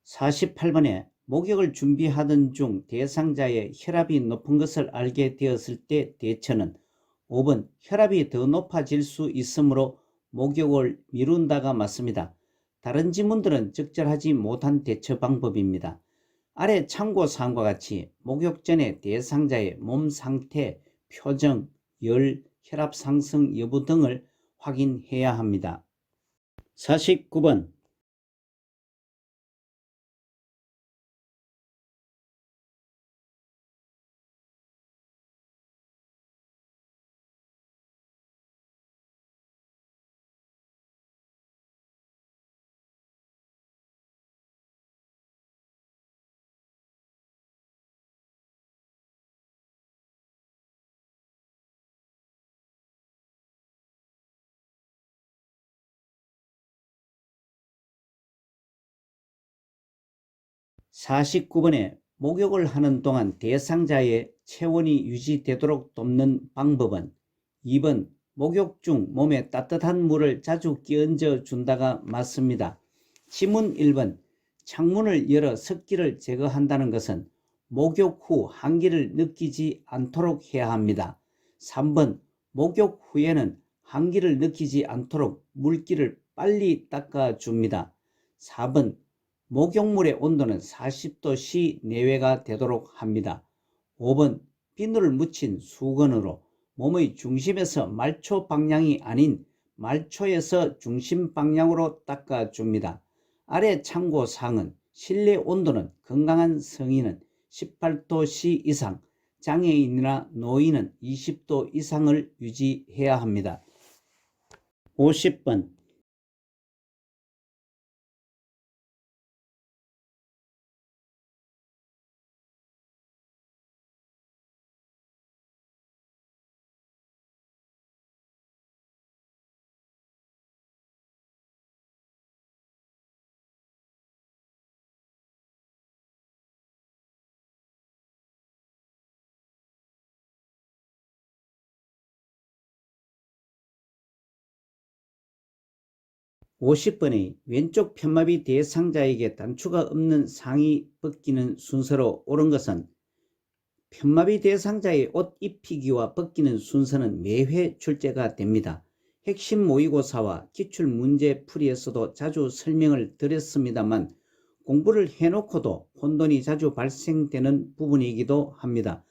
S1: 48번에 목욕을 준비하던 중 대상자의 혈압이 높은 것을 알게 되었을 때 대처는 5번 혈압이 더 높아질 수 있으므로 목욕을 미룬다가 맞습니다. 다른 지문들은 적절하지 못한 대처 방법입니다. 아래 참고사항과 같이 목욕 전에 대상자의 몸 상태, 표정, 열, 혈압 상승 여부 등을 확인해야 합니다. 49번 49번에 목욕을 하는 동안 대상자의 체온이 유지되도록 돕는 방법은 2번 목욕 중 몸에 따뜻한 물을 자주 끼얹어 준다가 맞습니다. 지문 1번 창문을 열어 습기를 제거한다는 것은 목욕 후 한기를 느끼지 않도록 해야 합니다. 3번 목욕 후에는 한기를 느끼지 않도록 물기를 빨리 닦아줍니다. 4번 목욕물의 온도는 40도씨 내외가 되도록 합니다. 5번 비누를 묻힌 수건으로 몸의 중심에서 말초 방향이 아닌 말초에서 중심 방향으로 닦아줍니다. 아래 참고사항은 실내 온도는 건강한 성인은 18도씨 이상, 장애인이나 노인은 20도 이상을 유지해야 합니다. 50번 50번의 왼쪽 편마비 대상자에게 단추가 없는 상의 벗기는 순서로 옳은 것은 편마비 대상자의 옷 입히기와 벗기는 순서는 매회 출제가 됩니다. 핵심 모의고사와 기출문제풀이에서도 자주 설명을 드렸습니다만 공부를 해놓고도 혼돈이 자주 발생되는 부분이기도 합니다.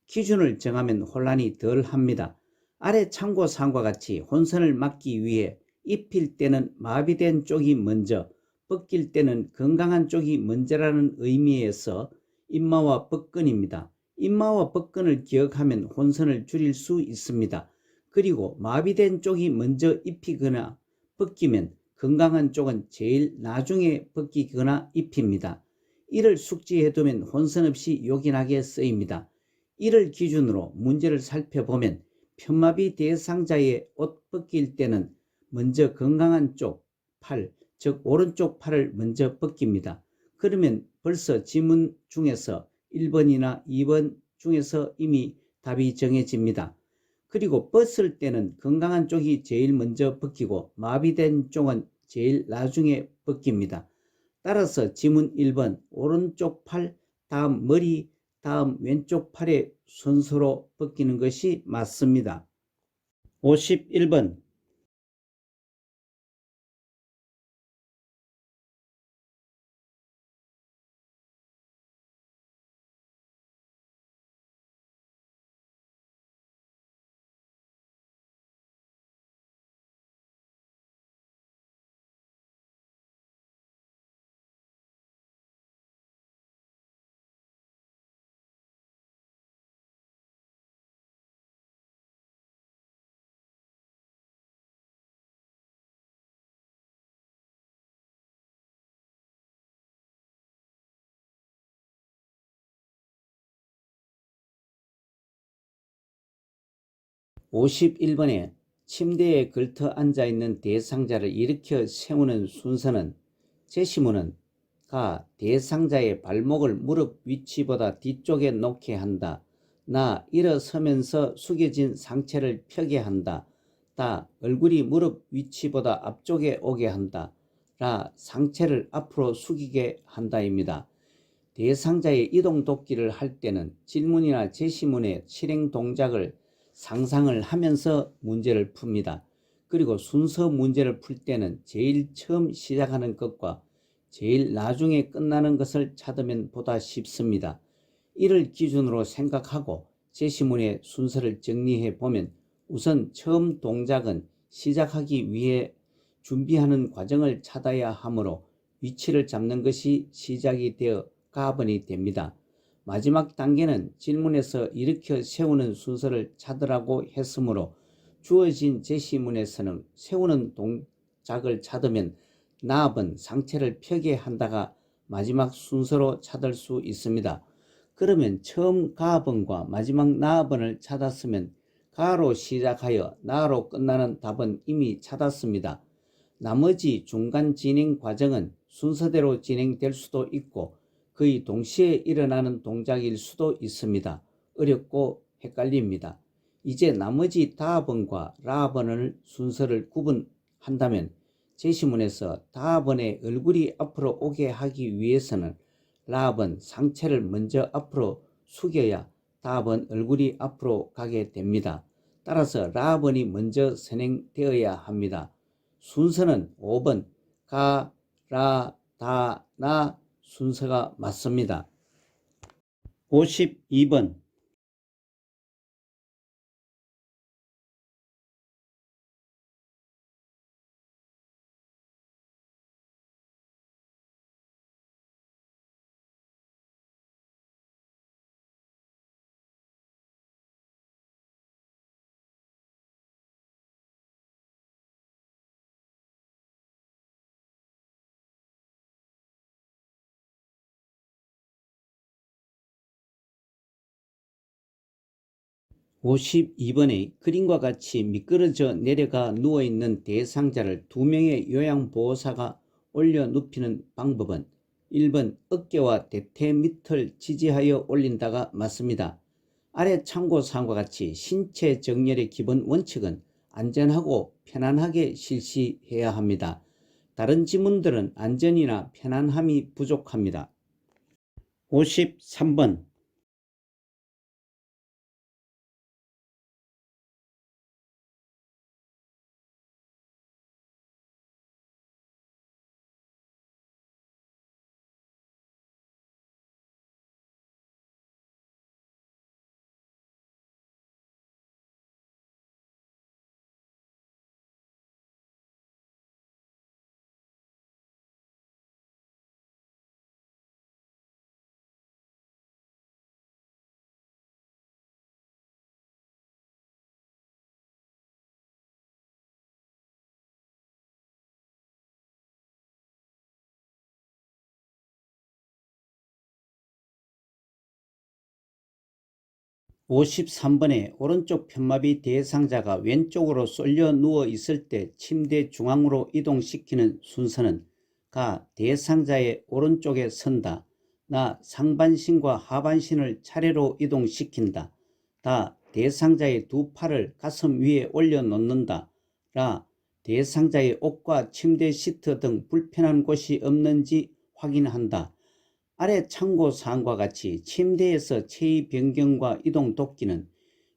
S1: 기준을 정하면 혼란이 덜 합니다. 아래 참고사항과 같이 혼선을 막기 위해 입힐 때는 마비된 쪽이 먼저, 벗길 때는 건강한 쪽이 먼저라는 의미에서 임마와 벗근입니다. 임마와 벗근을 기억하면 혼선을 줄일 수 있습니다. 그리고 마비된 쪽이 먼저 입히거나 벗기면 건강한 쪽은 제일 나중에 벗기거나 입힙니다. 이를 숙지해두면 혼선 없이 요긴하게 쓰입니다. 이를 기준으로 문제를 살펴보면 편마비 대상자의 옷 벗길 때는 먼저 건강한 쪽 팔, 즉 오른쪽 팔을 먼저 벗깁니다. 그러면 벌써 지문 중에서 1번이나 2번 중에서 이미 답이 정해집니다. 그리고 벗을 때는 건강한 쪽이 제일 먼저 벗기고 마비된 쪽은 제일 나중에 벗깁니다. 따라서 지문 1번 오른쪽 팔, 다음 머리, 다음 왼쪽 팔의 순서로 벗기는 것이 맞습니다. 51번 51번에 침대에 걸터 앉아있는 대상자를 일으켜 세우는 순서는 제시문은 가. 대상자의 발목을 무릎 위치보다 뒤쪽에 놓게 한다. 나. 일어서면서 숙여진 상체를 펴게 한다. 다. 얼굴이 무릎 위치보다 앞쪽에 오게 한다. 라. 상체를 앞으로 숙이게 한다입니다. 대상자의 이동 돕기를 할 때는 질문이나 제시문의 실행 동작을 상상을 하면서 문제를 풉니다. 그리고 순서 문제를 풀 때는 제일 처음 시작하는 것과 제일 나중에 끝나는 것을 찾으면 보다 쉽습니다. 이를 기준으로 생각하고 제시문의 순서를 정리해 보면 우선 처음 동작은 시작하기 위해 준비하는 과정을 찾아야 하므로 위치를 잡는 것이 시작이 되어 가번이 됩니다. 마지막 단계는 질문에서 일으켜 세우는 순서를 찾으라고 했으므로 주어진 제시문에서는 세우는 동작을 찾으면 나압은 상체를 펴게 한다가 마지막 순서로 찾을 수 있습니다. 그러면 처음 가번과 마지막 나번을 찾았으면 가로 시작하여 나로 끝나는 답은 이미 찾았습니다. 나머지 중간 진행 과정은 순서대로 진행될 수도 있고 거의 동시에 일어나는 동작일 수도 있습니다. 어렵고 헷갈립니다. 이제 나머지 다번과 라번을 순서를 구분한다면 제시문에서 다번의 얼굴이 앞으로 오게 하기 위해서는 라번 상체를 먼저 앞으로 숙여야 다번 얼굴이 앞으로 가게 됩니다. 따라서 라번이 먼저 선행되어야 합니다. 순서는 5번 가, 라, 다, 나 순서가 맞습니다. 52번 52번의 그림과 같이 미끄러져 내려가 누워있는 대상자를 2명의 요양보호사가 올려 눕히는 방법은 1번 어깨와 대퇴 밑을 지지하여 올린다가 맞습니다. 아래 참고사항과 같이 신체 정렬의 기본 원칙은 안전하고 편안하게 실시해야 합니다. 다른 지문들은 안전이나 편안함이 부족합니다. 53번 53번에 오른쪽 편마비 대상자가 왼쪽으로 쏠려 누워 있을 때 침대 중앙으로 이동시키는 순서는 가. 대상자의 오른쪽에 선다. 나. 상반신과 하반신을 차례로 이동시킨다. 다. 대상자의 두 팔을 가슴 위에 올려놓는다. 라. 대상자의 옷과 침대 시트 등 불편한 곳이 없는지 확인한다. 아래 참고사항과 같이 침대에서 체위 변경과 이동 돕기는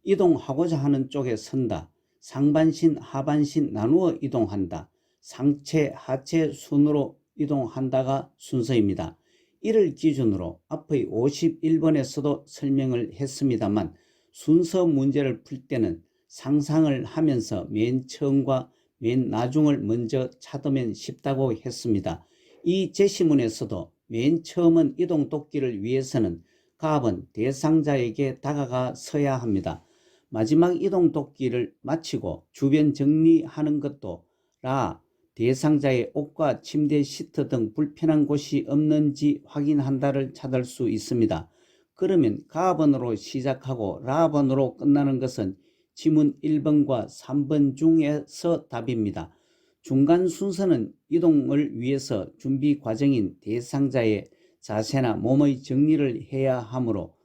S1: 이동하고자 하는 쪽에 선다. 상반신, 하반신 나누어 이동한다. 상체, 하체 순으로 이동한다가 순서입니다. 이를 기준으로 앞의 51번에서도 설명을 했습니다만 순서 문제를 풀 때는 상상을 하면서 맨 처음과 맨 나중을 먼저 찾으면 쉽다고 했습니다. 이 제시문에서도 맨 처음은 이동 돕기를 위해서는 갑은 대상자에게 다가가 서야 합니다. 마지막 이동 돕기를 마치고 주변 정리하는 것도 라. 대상자의 옷과 침대 시트 등 불편한 곳이 없는지 확인한다를 찾을 수 있습니다. 그러면 가번으로 시작하고 라번으로 끝나는 것은 지문 1번과 3번 중에서 답입니다. 중간 순서는 이동을 위해서 준비 과정인 대상자의 자세나 몸의 정리를 해야 하므로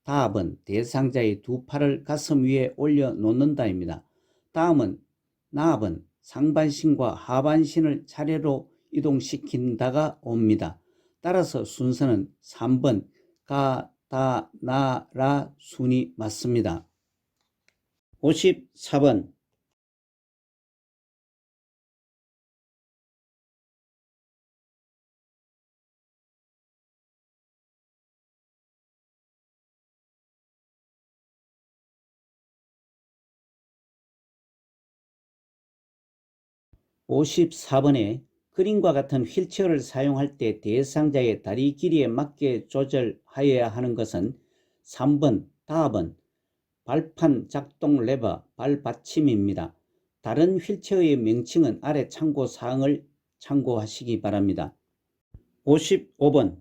S1: 답은 대상자의 두 팔을 가슴 위에 올려놓는다입니다. 다음은 나압은 상반신과 하반신을 차례로 이동시킨다가 옵니다. 따라서 순서는 3번 가, 다, 나, 라 순이 맞습니다. 54번 54번에 그림과 같은 휠체어를 사용할 때 대상자의 다리 길이에 맞게 조절하여야 하는 것은 3번, 답은 발판 작동 레버, 발받침입니다. 다른 휠체어의 명칭은 아래 참고사항을 참고하시기 바랍니다. 55번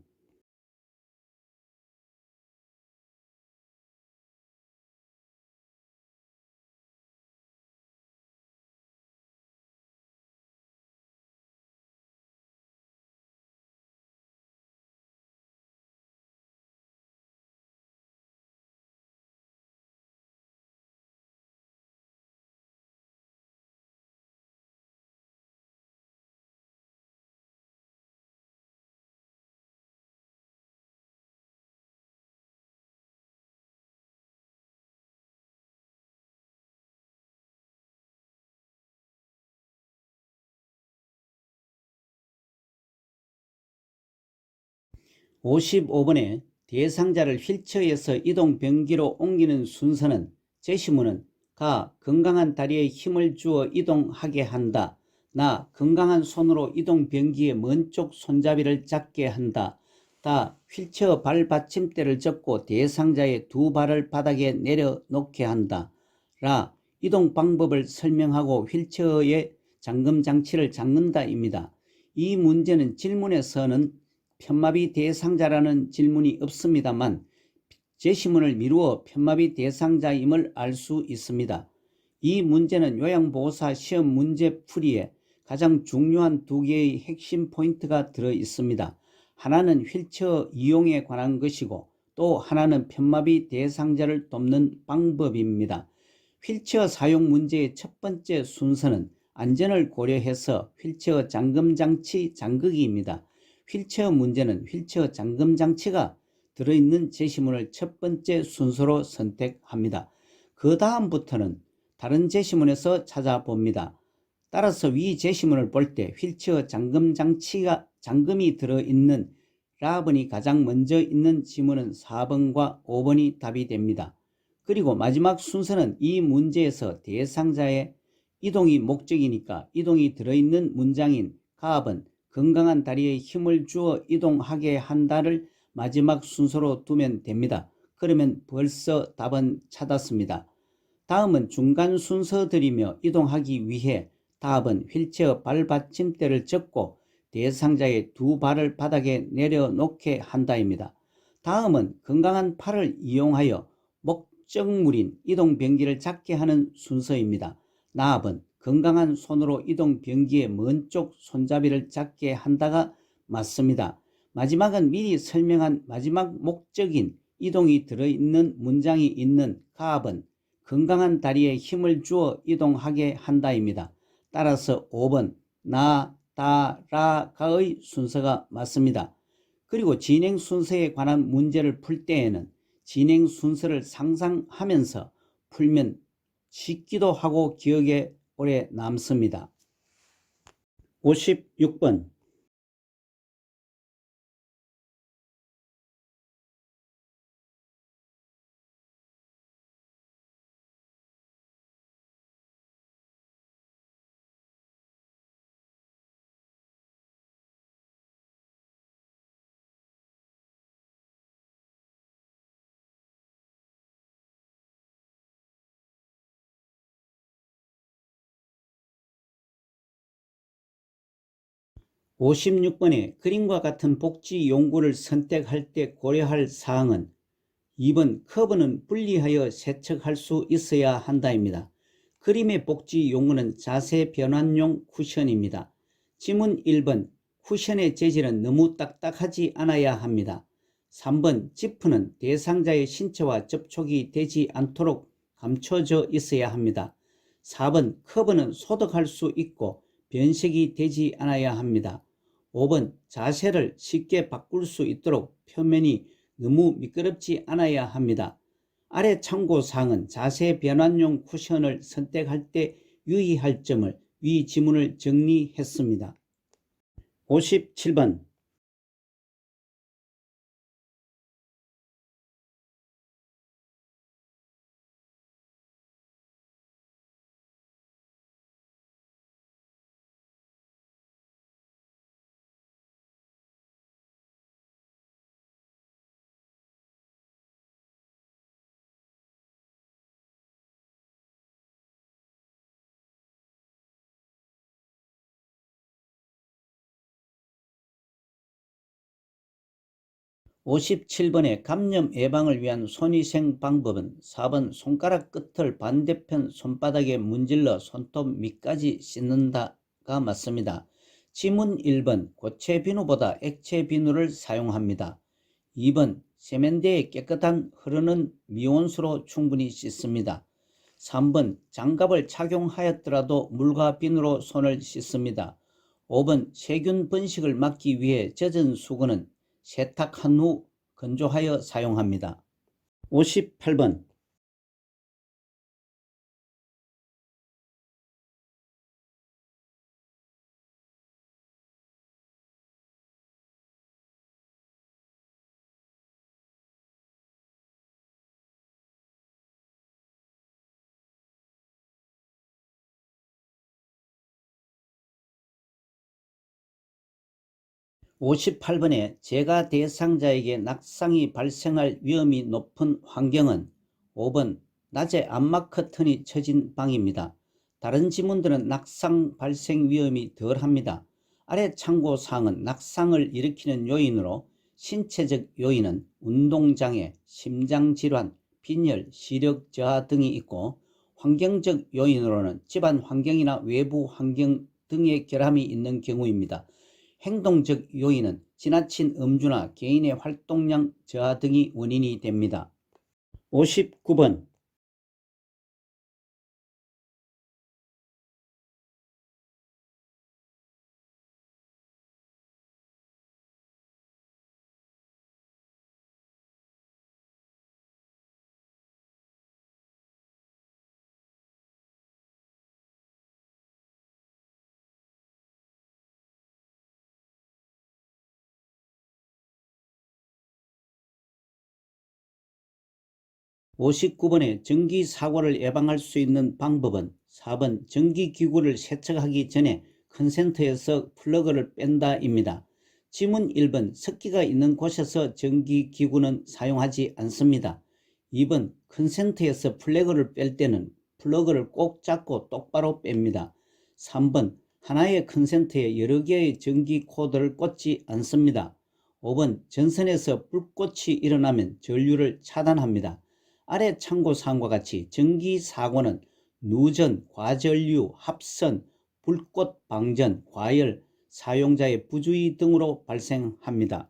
S1: 55번에 대상자를 휠체어에서 이동 변기로 옮기는 순서는 제시문은 가. 건강한 다리에 힘을 주어 이동하게 한다. 나. 건강한 손으로 이동 변기의 먼 쪽 손잡이를 잡게 한다. 다. 휠체어 발 받침대를 접고 대상자의 두 발을 바닥에 내려놓게 한다. 라. 이동 방법을 설명하고 휠체어의 잠금 장치를 잠근다입니다. 이 문제는 질문에서는 편마비 대상자라는 질문이 없습니다만 제시문을 미루어 편마비 대상자임을 알 수 있습니다. 이 문제는 요양보호사 시험 문제풀이에 가장 중요한 두 개의 핵심 포인트가 들어 있습니다. 하나는 휠체어 이용에 관한 것이고 또 하나는 편마비 대상자를 돕는 방법입니다. 휠체어 사용 문제의 첫 번째 순서는 안전을 고려해서 휠체어 잠금장치 잠그기입니다. 휠체어 문제는 휠체어 잠금장치가 들어있는 제시문을 첫 번째 순서로 선택합니다. 그 다음부터는 다른 제시문에서 찾아봅니다. 따라서 위 제시문을 볼 때 휠체어 잠금이 들어있는 라번이 가장 먼저 있는 지문은 4번과 5번이 답이 됩니다. 그리고 마지막 순서는 이 문제에서 대상자의 이동이 목적이니까 이동이 들어있는 문장인 가압은 건강한 다리에 힘을 주어 이동하게 한다를 마지막 순서로 두면 됩니다. 그러면 벌써 답은 찾았습니다. 다음은 중간 순서들이며 이동하기 위해 답은 휠체어 발받침대를 접고 대상자의 두 발을 바닥에 내려놓게 한다입니다. 다음은 건강한 팔을 이용하여 목 목적물인 이동변기를 잡게 하는 순서입니다. 나압은 건강한 손으로 이동변기의 먼 쪽 손잡이를 잡게 한다가 맞습니다. 마지막은 미리 설명한 마지막 목적인 이동이 들어있는 문장이 있는 가압은 건강한 다리에 힘을 주어 이동하게 한다입니다. 따라서 5번 나, 다, 라, 가의 순서가 맞습니다. 그리고 진행 순서에 관한 문제를 풀 때에는 진행 순서를 상상하면서 풀면 쉽기도 하고 기억에 오래 남습니다. 56번 56번에 그림과 같은 복지 용구를 선택할 때 고려할 사항은 2번 커브는 분리하여 세척할 수 있어야 한다입니다. 그림의 복지 용구는 자세 변환용 쿠션입니다. 지문 1번 쿠션의 재질은 너무 딱딱하지 않아야 합니다. 3번 지프는 대상자의 신체와 접촉이 되지 않도록 감춰져 있어야 합니다. 4번 커브는 소독할 수 있고 변색이 되지 않아야 합니다. 5번 자세를 쉽게 바꿀 수 있도록 표면이 너무 미끄럽지 않아야 합니다. 아래 참고사항은 자세 변환용 쿠션을 선택할 때 유의할 점을 위 지문을 정리했습니다. 57번 57번의 감염 예방을 위한 손위생 방법은 4번 손가락 끝을 반대편 손바닥에 문질러 손톱 밑까지 씻는다가 맞습니다. 지문 1번 고체 비누보다 액체 비누를 사용합니다. 2번 세면대에 깨끗한 흐르는 미온수로 충분히 씻습니다. 3번 장갑을 착용하였더라도 물과 비누로 손을 씻습니다. 5번 세균 번식을 막기 위해 젖은 수건은 세탁한 후 건조하여 사용합니다. 58번 58번에 재가 대상자에게 낙상이 발생할 위험이 높은 환경은 5번 낮에 암막 커튼이 쳐진 방입니다. 다른 지문들은 낙상 발생 위험이 덜합니다. 아래 참고사항은 낙상을 일으키는 요인으로 신체적 요인은 운동장애, 심장질환, 빈혈, 시력 저하 등이 있고 환경적 요인으로는 집안 환경이나 외부 환경 등의 결함이 있는 경우입니다. 행동적 요인은 지나친 음주나 개인의 활동량 저하 등이 원인이 됩니다. 59번 59번에 전기사고를 예방할 수 있는 방법은 4번 전기기구를 세척하기 전에 컨센터에서 플러그를 뺀다입니다. 지문 1번 습기가 있는 곳에서 전기기구는 사용하지 않습니다. 2번 컨센터에서 플러그를 뺄 때는 플러그를 꼭 잡고 똑바로 뺍니다. 3번 하나의 컨센터에 여러 개의 전기 코드를 꽂지 않습니다. 5번 전선에서 불꽃이 일어나면 전류를 차단합니다. 아래 참고사항과 같이 전기사고는 누전, 과전류, 합선, 불꽃 방전, 과열, 사용자의 부주의 등으로 발생합니다.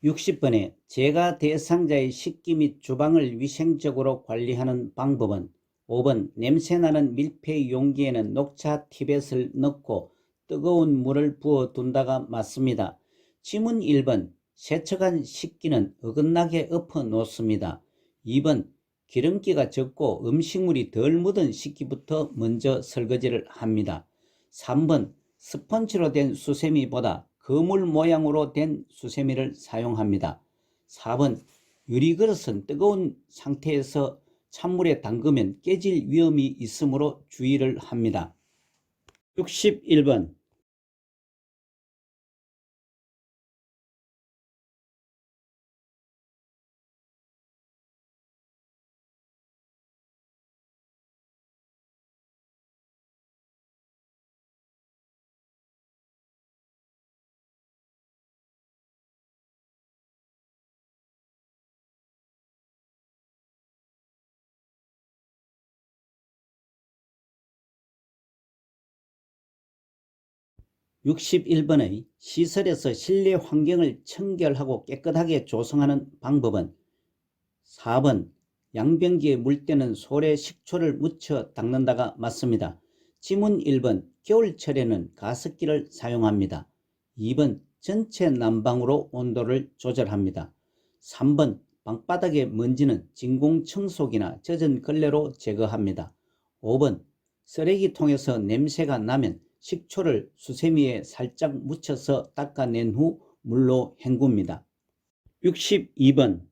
S1: 60번 제가 대상자의 식기 및 주방을 위생적으로 관리하는 방법은 5번 냄새나는 밀폐 용기에는 녹차 티벳을 넣고 뜨거운 물을 부어 둔다가 맞습니다. 지문 1번 세척한 식기는 어긋나게 엎어 놓습니다. 2번 기름기가 적고 음식물이 덜 묻은 식기부터 먼저 설거지를 합니다. 3번 스펀지로 된 수세미보다 거물 모양으로 된 수세미를 사용합니다. 4번 유리그릇은 뜨거운 상태에서 찬물에 담그면 깨질 위험이 있으므로 주의를 합니다. 61번 61번의 시설에서 실내 환경을 청결하고 깨끗하게 조성하는 방법은 4번 양변기에 물 때는 솔에 식초를 묻혀 닦는다가 맞습니다. 지문 1번 겨울철에는 가습기를 사용합니다. 2번 전체 난방으로 온도를 조절합니다. 3번 방바닥의 먼지는 진공청소기나 젖은 걸레로 제거합니다. 5번 쓰레기통에서 냄새가 나면 식초를 수세미에 살짝 묻혀서 닦아낸 후 물로 헹굽니다. 62번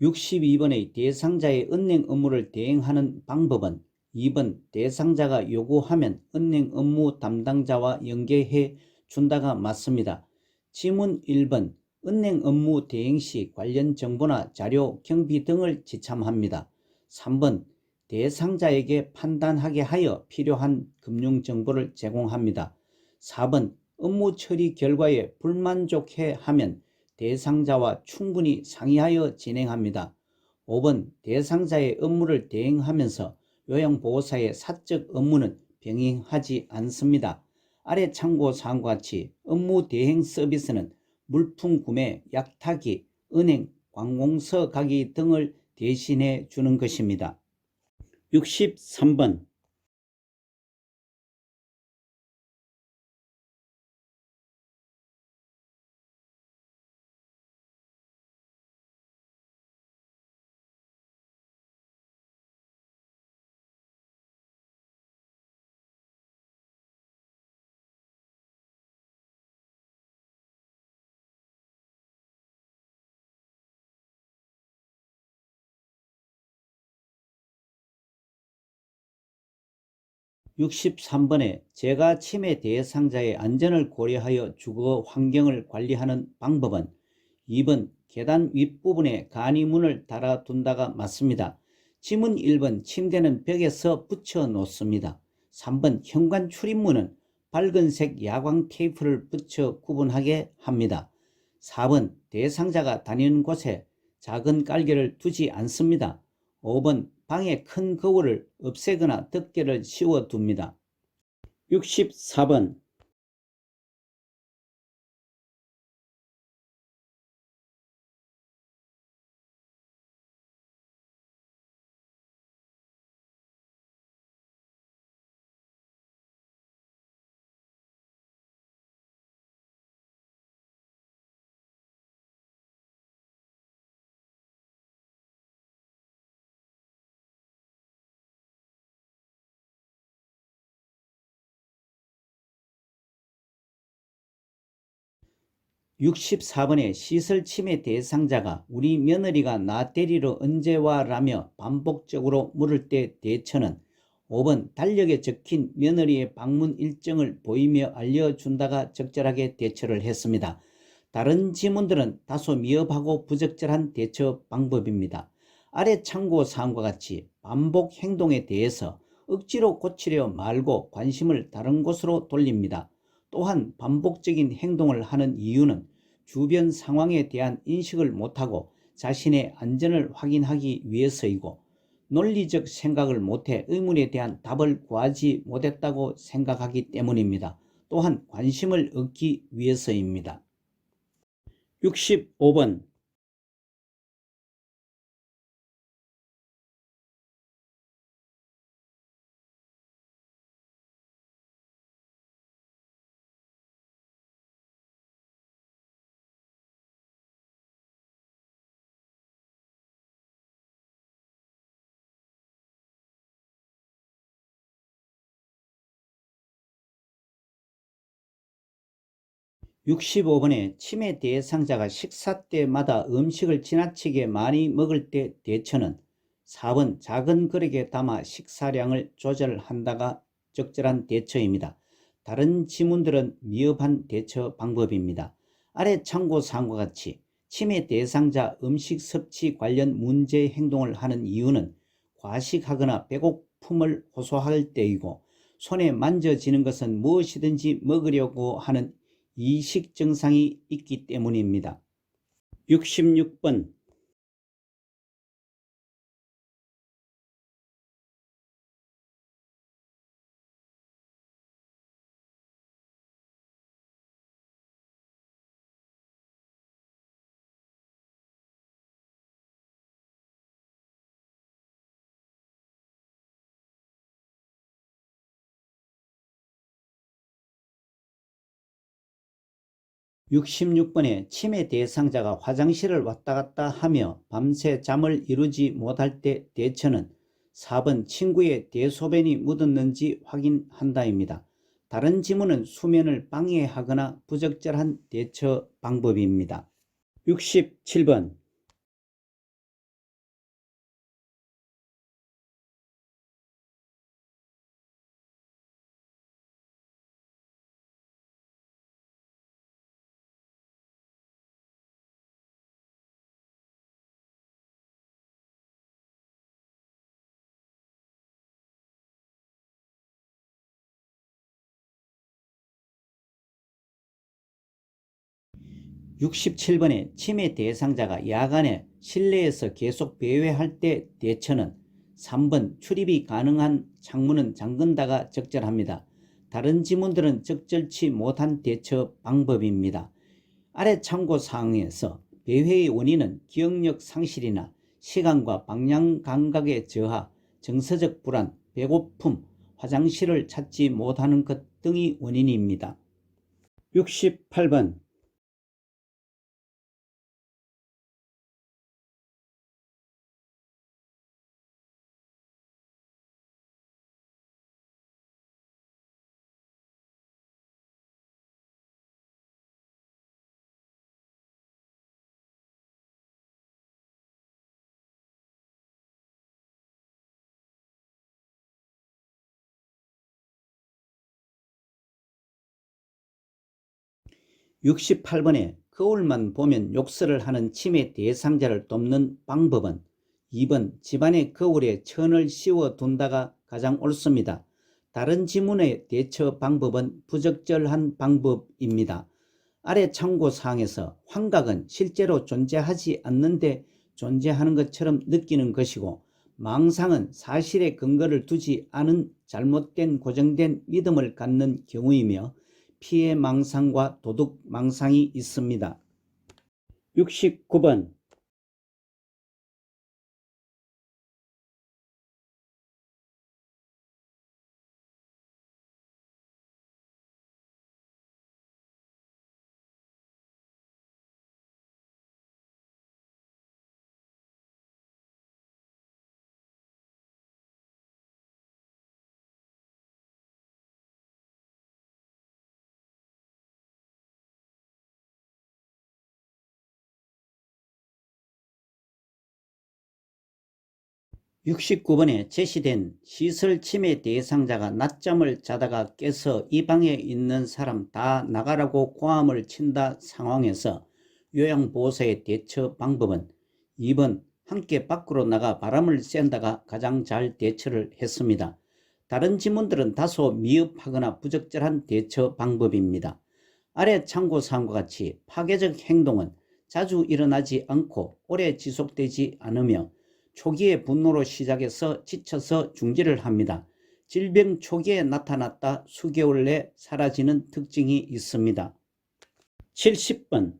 S1: 62번의 대상자의 은행 업무를 대행하는 방법은 2번 대상자가 요구하면 은행 업무 담당자와 연계해 준다가 맞습니다. 지문 1번 은행 업무 대행 시 관련 정보나 자료, 경비 등을 지참합니다. 3번 대상자에게 판단하게 하여 필요한 금융 정보를 제공합니다. 4번 업무 처리 결과에 불만족해 하면 대상자와 충분히 상의하여 진행합니다. 5번 대상자의 업무를 대행하면서 요양보호사의 사적 업무는 병행하지 않습니다. 아래 참고사항과 같이 업무 대행 서비스는 물품 구매, 약타기, 은행, 관공서 가기 등을 대신해 주는 것입니다. 63번 63번에 재가 침해 대상자의 안전을 고려하여 주거 환경을 관리하는 방법은 2번 계단 윗부분에 간이문을 달아둔다가 맞습니다. 지문 1번 침대는 벽에서 붙여 놓습니다. 3번 현관 출입문은 밝은색 야광 테이프를 붙여 구분하게 합니다. 4번 대상자가 다니는 곳에 작은 깔개를 두지 않습니다. 5번 방의 큰 거울을 없애거나 덮개를 씌워둡니다. 64번 시설 침해 대상자가 우리 며느리가 나 데리러 언제 와? 라며 반복적으로 물을 때 대처는 5번 달력에 적힌 며느리의 방문 일정을 보이며 알려준다가 적절하게 대처를 했습니다. 다른 지문들은 다소 미흡하고 부적절한 대처 방법입니다. 아래 참고사항과 같이 반복 행동에 대해서 억지로 고치려 말고 관심을 다른 곳으로 돌립니다. 또한 반복적인 행동을 하는 이유는 주변 상황에 대한 인식을 못하고 자신의 안전을 확인하기 위해서이고 논리적 생각을 못해 의문에 대한 답을 구하지 못했다고 생각하기 때문입니다. 또한 관심을 얻기 위해서입니다. 65번 침해 대상자가 식사 때마다 음식을 지나치게 많이 먹을 때 대처는 4번 작은 그릇에 담아 식사량을 조절한다가 적절한 대처입니다. 다른 지문들은 미흡한 대처 방법입니다. 아래 참고사항과 같이 침해 대상자 음식 섭취 관련 문제 행동을 하는 이유는 과식하거나 배고픔을 호소할 때이고 손에 만져지는 것은 무엇이든지 먹으려고 하는 이식 증상이 있기 때문입니다. 66번 침해 대상자가 화장실을 왔다 갔다 하며 밤새 잠을 이루지 못할 때 대처는 4번 친구의 대소변이 묻었는지 확인한다입니다. 다른 지문은 수면을 방해하거나 부적절한 대처 방법입니다. 67번 침해 대상자가 야간에 실내에서 계속 배회할 때 대처는 3번 출입이 가능한 창문은 잠근다가 적절합니다. 다른 지문들은 적절치 못한 대처 방법입니다. 아래 참고사항에서 배회의 원인은 기억력 상실이나 시간과 방향 감각의 저하, 정서적 불안, 배고픔, 화장실을 찾지 못하는 것 등이 원인입니다. 68번 68번에 거울만 보면 욕설을 하는 침해 대상자를 돕는 방법은 2번 집안의 거울에 천을 씌워둔다가 가장 옳습니다. 다른 지문의 대처 방법은 부적절한 방법입니다. 아래 참고사항에서 환각은 실제로 존재하지 않는데 존재하는 것처럼 느끼는 것이고 망상은 사실에 근거를 두지 않은 잘못된 고정된 믿음을 갖는 경우이며 피해 망상과 도덕 망상이 있습니다. 69번 (69번에) 제시된 시설 침해 대상자가 낮잠을 자다가 깨서 이 방에 있는 사람 다 나가라고 고함을 친다 상황에서 요양보호사의 대처 방법은 2번 함께 밖으로 나가 바람을 쐰다가 가장 잘 대처를 했습니다. 다른 지문들은 다소 미흡하거나 부적절한 대처 방법입니다. 아래 참고사항과 같이 파괴적 행동은 자주 일어나지 않고 오래 지속되지 않으며 초기에 분노로 시작해서 지쳐서 중지를 합니다. 질병 초기에 나타났다 수개월 내 사라지는 특징이 있습니다. 70번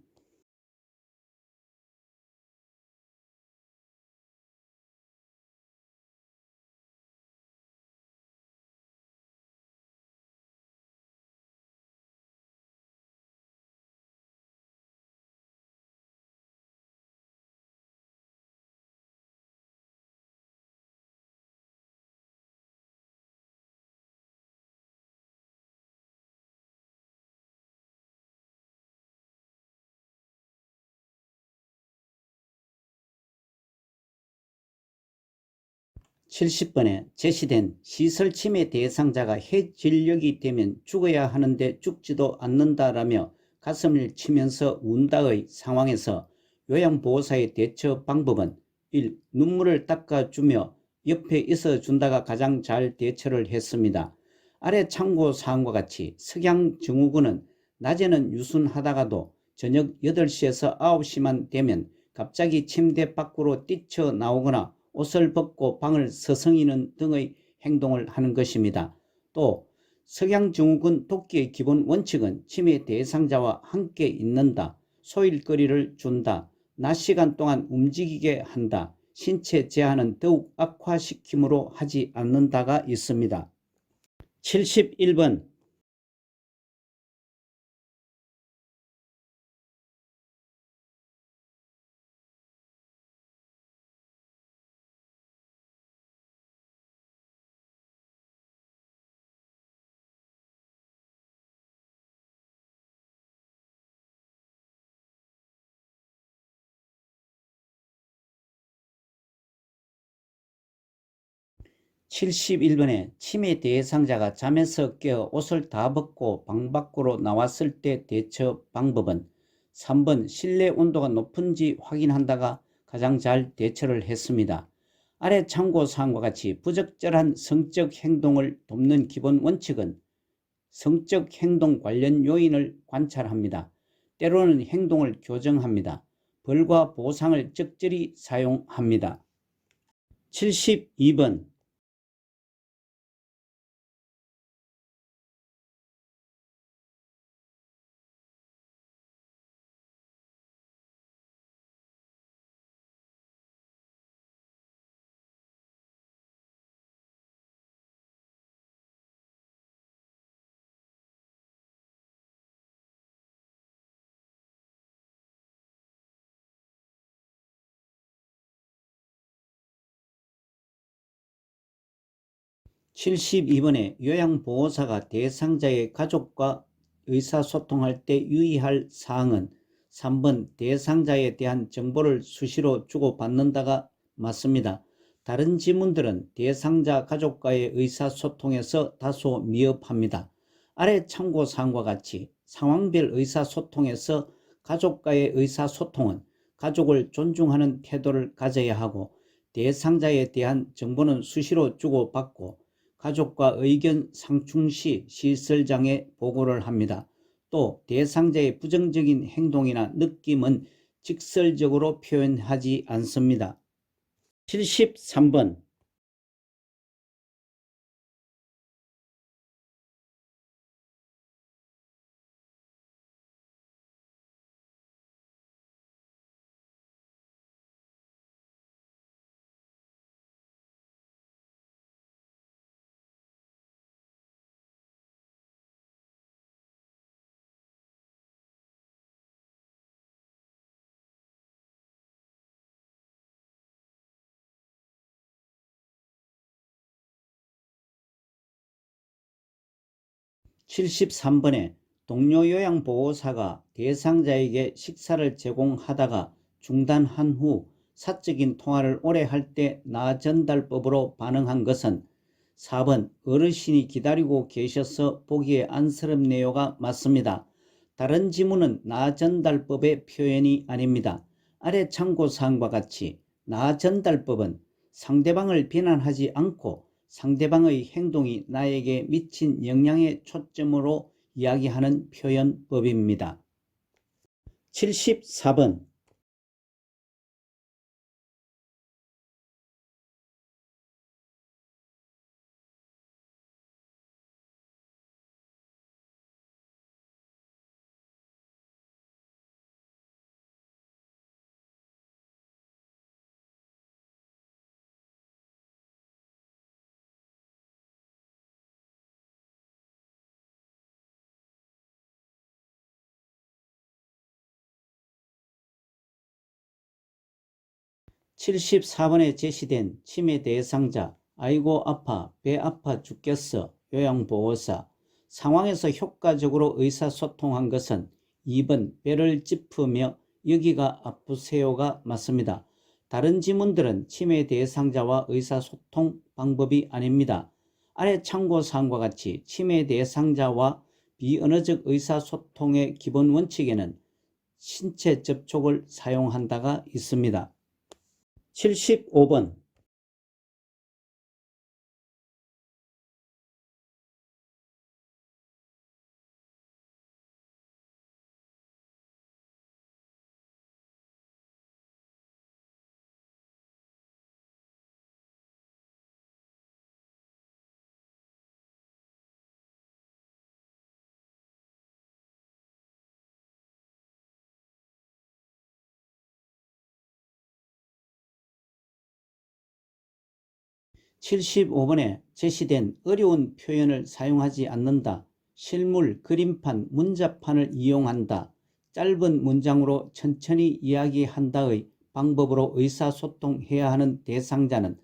S1: 70번에 제시된 시설 침해 대상자가 해질녘이 되면 죽어야 하는데 죽지도 않는다라며 가슴을 치면서 운다의 상황에서 요양보호사의 대처 방법은 1. 눈물을 닦아주며 옆에 있어준다가 가장 잘 대처를 했습니다. 아래 참고사항과 같이 석양증후군은 낮에는 유순하다가도 저녁 8시에서 9시만 되면 갑자기 침대 밖으로 뛰쳐나오거나 옷을 벗고 방을 서성이는 등의 행동을 하는 것입니다. 또 석양증후군 돕기의 기본 원칙은 치매 대상자와 함께 있는다, 소일거리를 준다, 낮 시간 동안 움직이게 한다, 신체 제한은 더욱 악화시킴으로 하지 않는다가 있습니다. 71번 71번에 치매 대상자가 잠에서 깨어 옷을 다 벗고 방 밖으로 나왔을 때 대처 방법은 3번 실내 온도가 높은지 확인한다가 가장 잘 대처를 했습니다. 아래 참고사항과 같이 부적절한 성적 행동을 돕는 기본 원칙은 성적 행동 관련 요인을 관찰합니다. 때로는 행동을 교정합니다. 벌과 보상을 적절히 사용합니다. 72번 72번에 요양보호사가 대상자의 가족과 의사소통할 때 유의할 사항은 3번 대상자에 대한 정보를 수시로 주고받는다가 맞습니다. 다른 지문들은 대상자 가족과의 의사소통에서 다소 미흡합니다. 아래 참고사항과 같이 상황별 의사소통에서 가족과의 의사소통은 가족을 존중하는 태도를 가져야 하고 대상자에 대한 정보는 수시로 주고받고 가족과 의견 상충 시 시설장에 보고를 합니다. 또 대상자의 부정적인 행동이나 느낌은 직설적으로 표현하지 않습니다. 73번 73번에 동료 요양보호사가 대상자에게 식사를 제공하다가 중단한 후 사적인 통화를 오래 할 때 나전달법으로 반응한 것은 4번 어르신이 기다리고 계셔서 보기에 안쓰럽네요가 맞습니다. 다른 지문은 나전달법의 표현이 아닙니다. 아래 참고사항과 같이 나전달법은 상대방을 비난하지 않고 상대방의 행동이 나에게 미친 영향에 초점으로 이야기하는 표현법입니다. 74번 74번에 제시된 치매 대상자 아이고 아파 배 아파 죽겠어 요양보호사 상황에서 효과적으로 의사소통한 것은 2번 배를 짚으며 여기가 아프세요가 맞습니다. 다른 지문들은 치매 대상자와 의사소통 방법이 아닙니다. 아래 참고사항과 같이 치매 대상자와 비언어적 의사소통의 기본 원칙에는 신체 접촉을 사용한다가 있습니다. 75번 75번에 제시된 어려운 표현을 사용하지 않는다. 실물, 그림판, 문자판을 이용한다. 짧은 문장으로 천천히 이야기한다의 방법으로 의사소통해야 하는 대상자는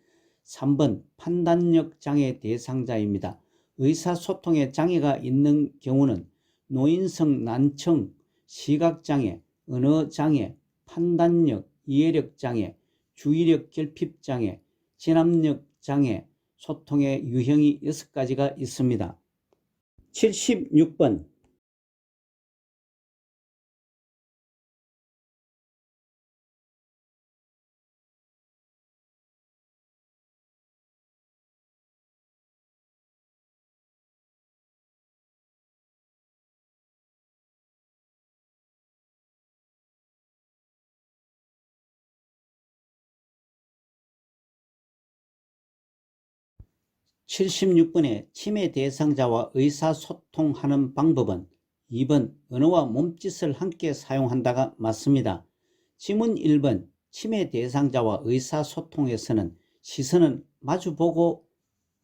S1: 3번 판단력 장애 대상자입니다. 의사소통에 장애가 있는 경우는 노인성 난청, 시각장애, 언어장애, 판단력, 이해력 장애, 주의력 결핍 장애, 진압력 장애, 소통의 유형이 6가지가 있습니다. 76번 76번의 치매 대상자와 의사소통하는 방법은 2번 언어와 몸짓을 함께 사용한다가 맞습니다. 지문 1번 치매 대상자와 의사소통에서는 시선은 마주보고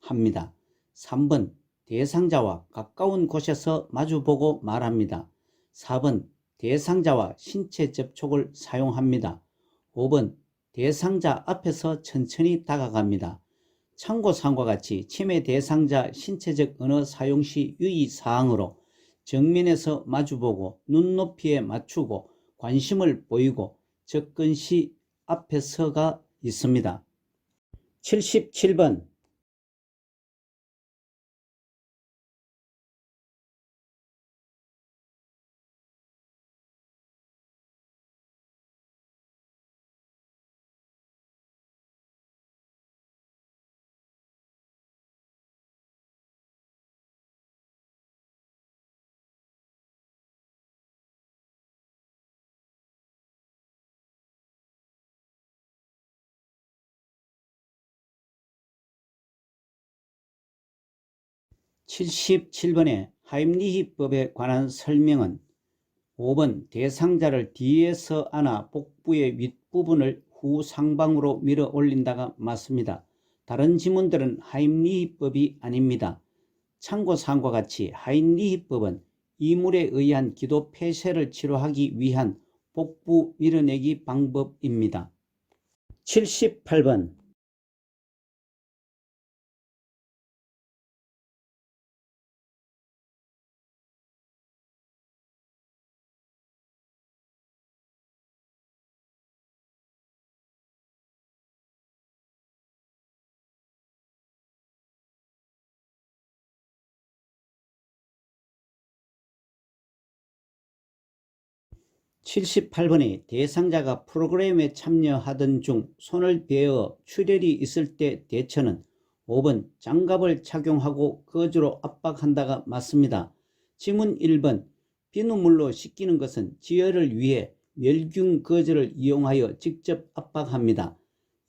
S1: 합니다. 3번 대상자와 가까운 곳에서 마주보고 말합니다. 4번 대상자와 신체 접촉을 사용합니다. 5번 대상자 앞에서 천천히 다가갑니다. 참고사항과 같이 치매 대상자 신체적 언어 사용 시 유의사항으로 정면에서 마주보고 눈높이에 맞추고 관심을 보이고 접근 시 앞에 서가 있습니다. 77번 (77번의) 하임리히법에 관한 설명은 5번 대상자를 뒤에서 안아 복부의 윗부분을 후상방으로 밀어 올린다가 맞습니다. 다른 지문들은 하임리히법이 아닙니다. 참고사항과 같이 하임리히법은 이물에 의한 기도 폐쇄를 치료하기 위한 복부 밀어내기 방법입니다. 78번 78번에 대상자가 프로그램에 참여하던 중 손을 베어 출혈이 있을 때 대처는 5번 장갑을 착용하고 거즈로 압박한다가 맞습니다. 지문 1번 비눗물로 씻기는 것은 지혈을 위해 멸균 거즈를 이용하여 직접 압박합니다.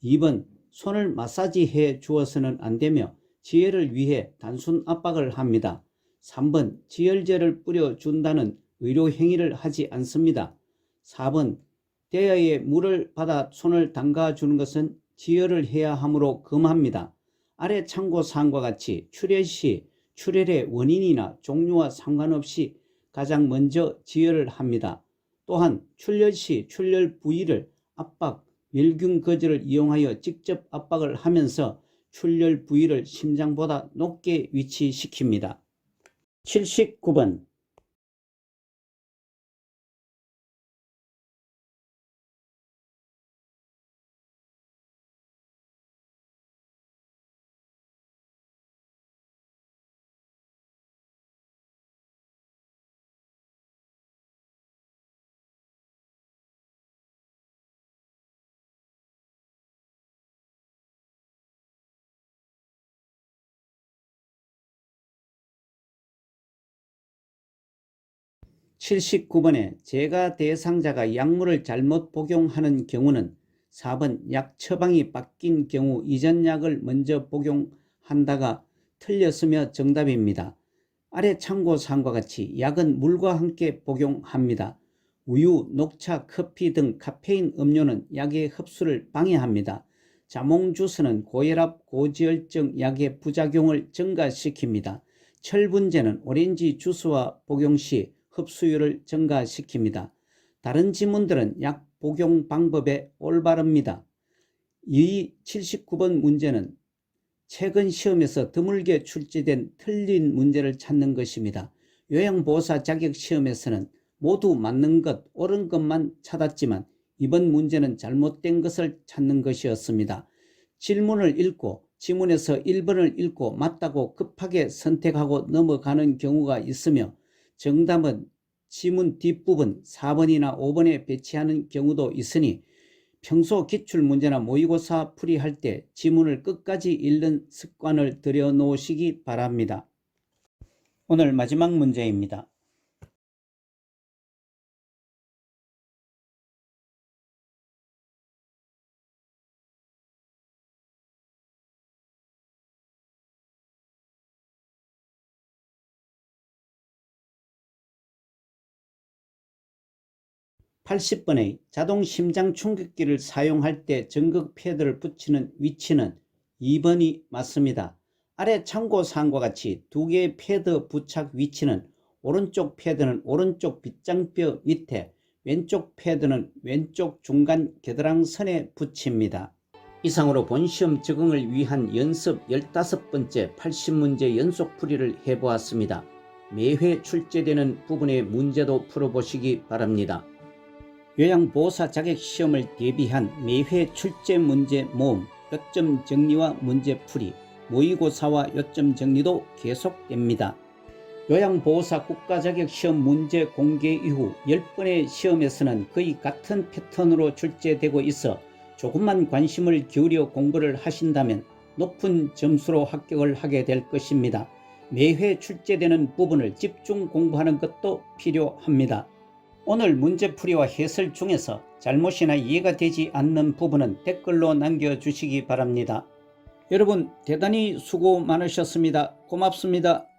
S1: 2번 손을 마사지해 주어서는 안되며 지혈을 위해 단순 압박을 합니다. 3번 지혈제를 뿌려준다는 의료행위를 하지 않습니다. 4번 대야에 물을 받아 손을 담가주는 것은 지혈을 해야 하므로 금합니다. 아래 참고사항과 같이 출혈 시 출혈의 원인이나 종류와 상관없이 가장 먼저 지혈을 합니다. 또한 출혈 시 출혈 부위를 압박, 멸균 거즈를 이용하여 직접 압박을 하면서 출혈 부위를 심장보다 높게 위치시킵니다. 79번 79번에 제가 대상자가 약물을 잘못 복용하는 경우는 4번 약 처방이 바뀐 경우 이전 약을 먼저 복용한다가 틀렸으며 정답입니다. 아래 참고사항과 같이 약은 물과 함께 복용합니다. 우유, 녹차, 커피 등 카페인 음료는 약의 흡수를 방해합니다. 자몽 주스는 고혈압, 고지혈증 약의 부작용을 증가시킵니다. 철분제는 오렌지 주스와 복용 시 흡수율을 증가시킵니다. 다른 지문들은 약 복용 방법에 올바릅니다. 이 79번 문제는 최근 시험에서 드물게 출제된 틀린 문제를 찾는 것입니다. 요양보호사 자격시험에서는 모두 맞는 것, 옳은 것만 찾았지만 이번 문제는 잘못된 것을 찾는 것이었습니다. 질문을 읽고 지문에서 1번을 읽고 맞다고 급하게 선택하고 넘어가는 경우가 있으며 정답은 지문 뒷부분 4번이나 5번에 배치하는 경우도 있으니 평소 기출문제나 모의고사 풀이할 때 지문을 끝까지 읽는 습관을 들여놓으시기 바랍니다. 오늘 마지막 문제입니다. 80번의 자동 심장 충격기를 사용할 때 전극 패드를 붙이는 위치는 2번이 맞습니다. 아래 참고사항과 같이 두 개의 패드 부착 위치는 오른쪽 패드는 오른쪽 빗장뼈 밑에, 왼쪽 패드는 왼쪽 중간 겨드랑선에 붙입니다. 이상으로 본시험 적응을 위한 연습 15번째 80문제 연속풀이를 해보았습니다. 매회 출제되는 부분의 문제도 풀어보시기 바랍니다. 요양보호사 자격시험을 대비한 매회 출제 문제 모음, 요점 정리와 문제풀이, 모의고사와 요점 정리도 계속됩니다. 요양보호사 국가자격시험 문제 공개 이후 10번의 시험에서는 거의 같은 패턴으로 출제되고 있어 조금만 관심을 기울여 공부를 하신다면 높은 점수로 합격을 하게 될 것입니다. 매회 출제되는 부분을 집중 공부하는 것도 필요합니다. 오늘 문제풀이와 해설 중에서 잘못이나 이해가 되지 않는 부분은 댓글로 남겨주시기 바랍니다. 여러분 대단히 수고 많으셨습니다. 고맙습니다.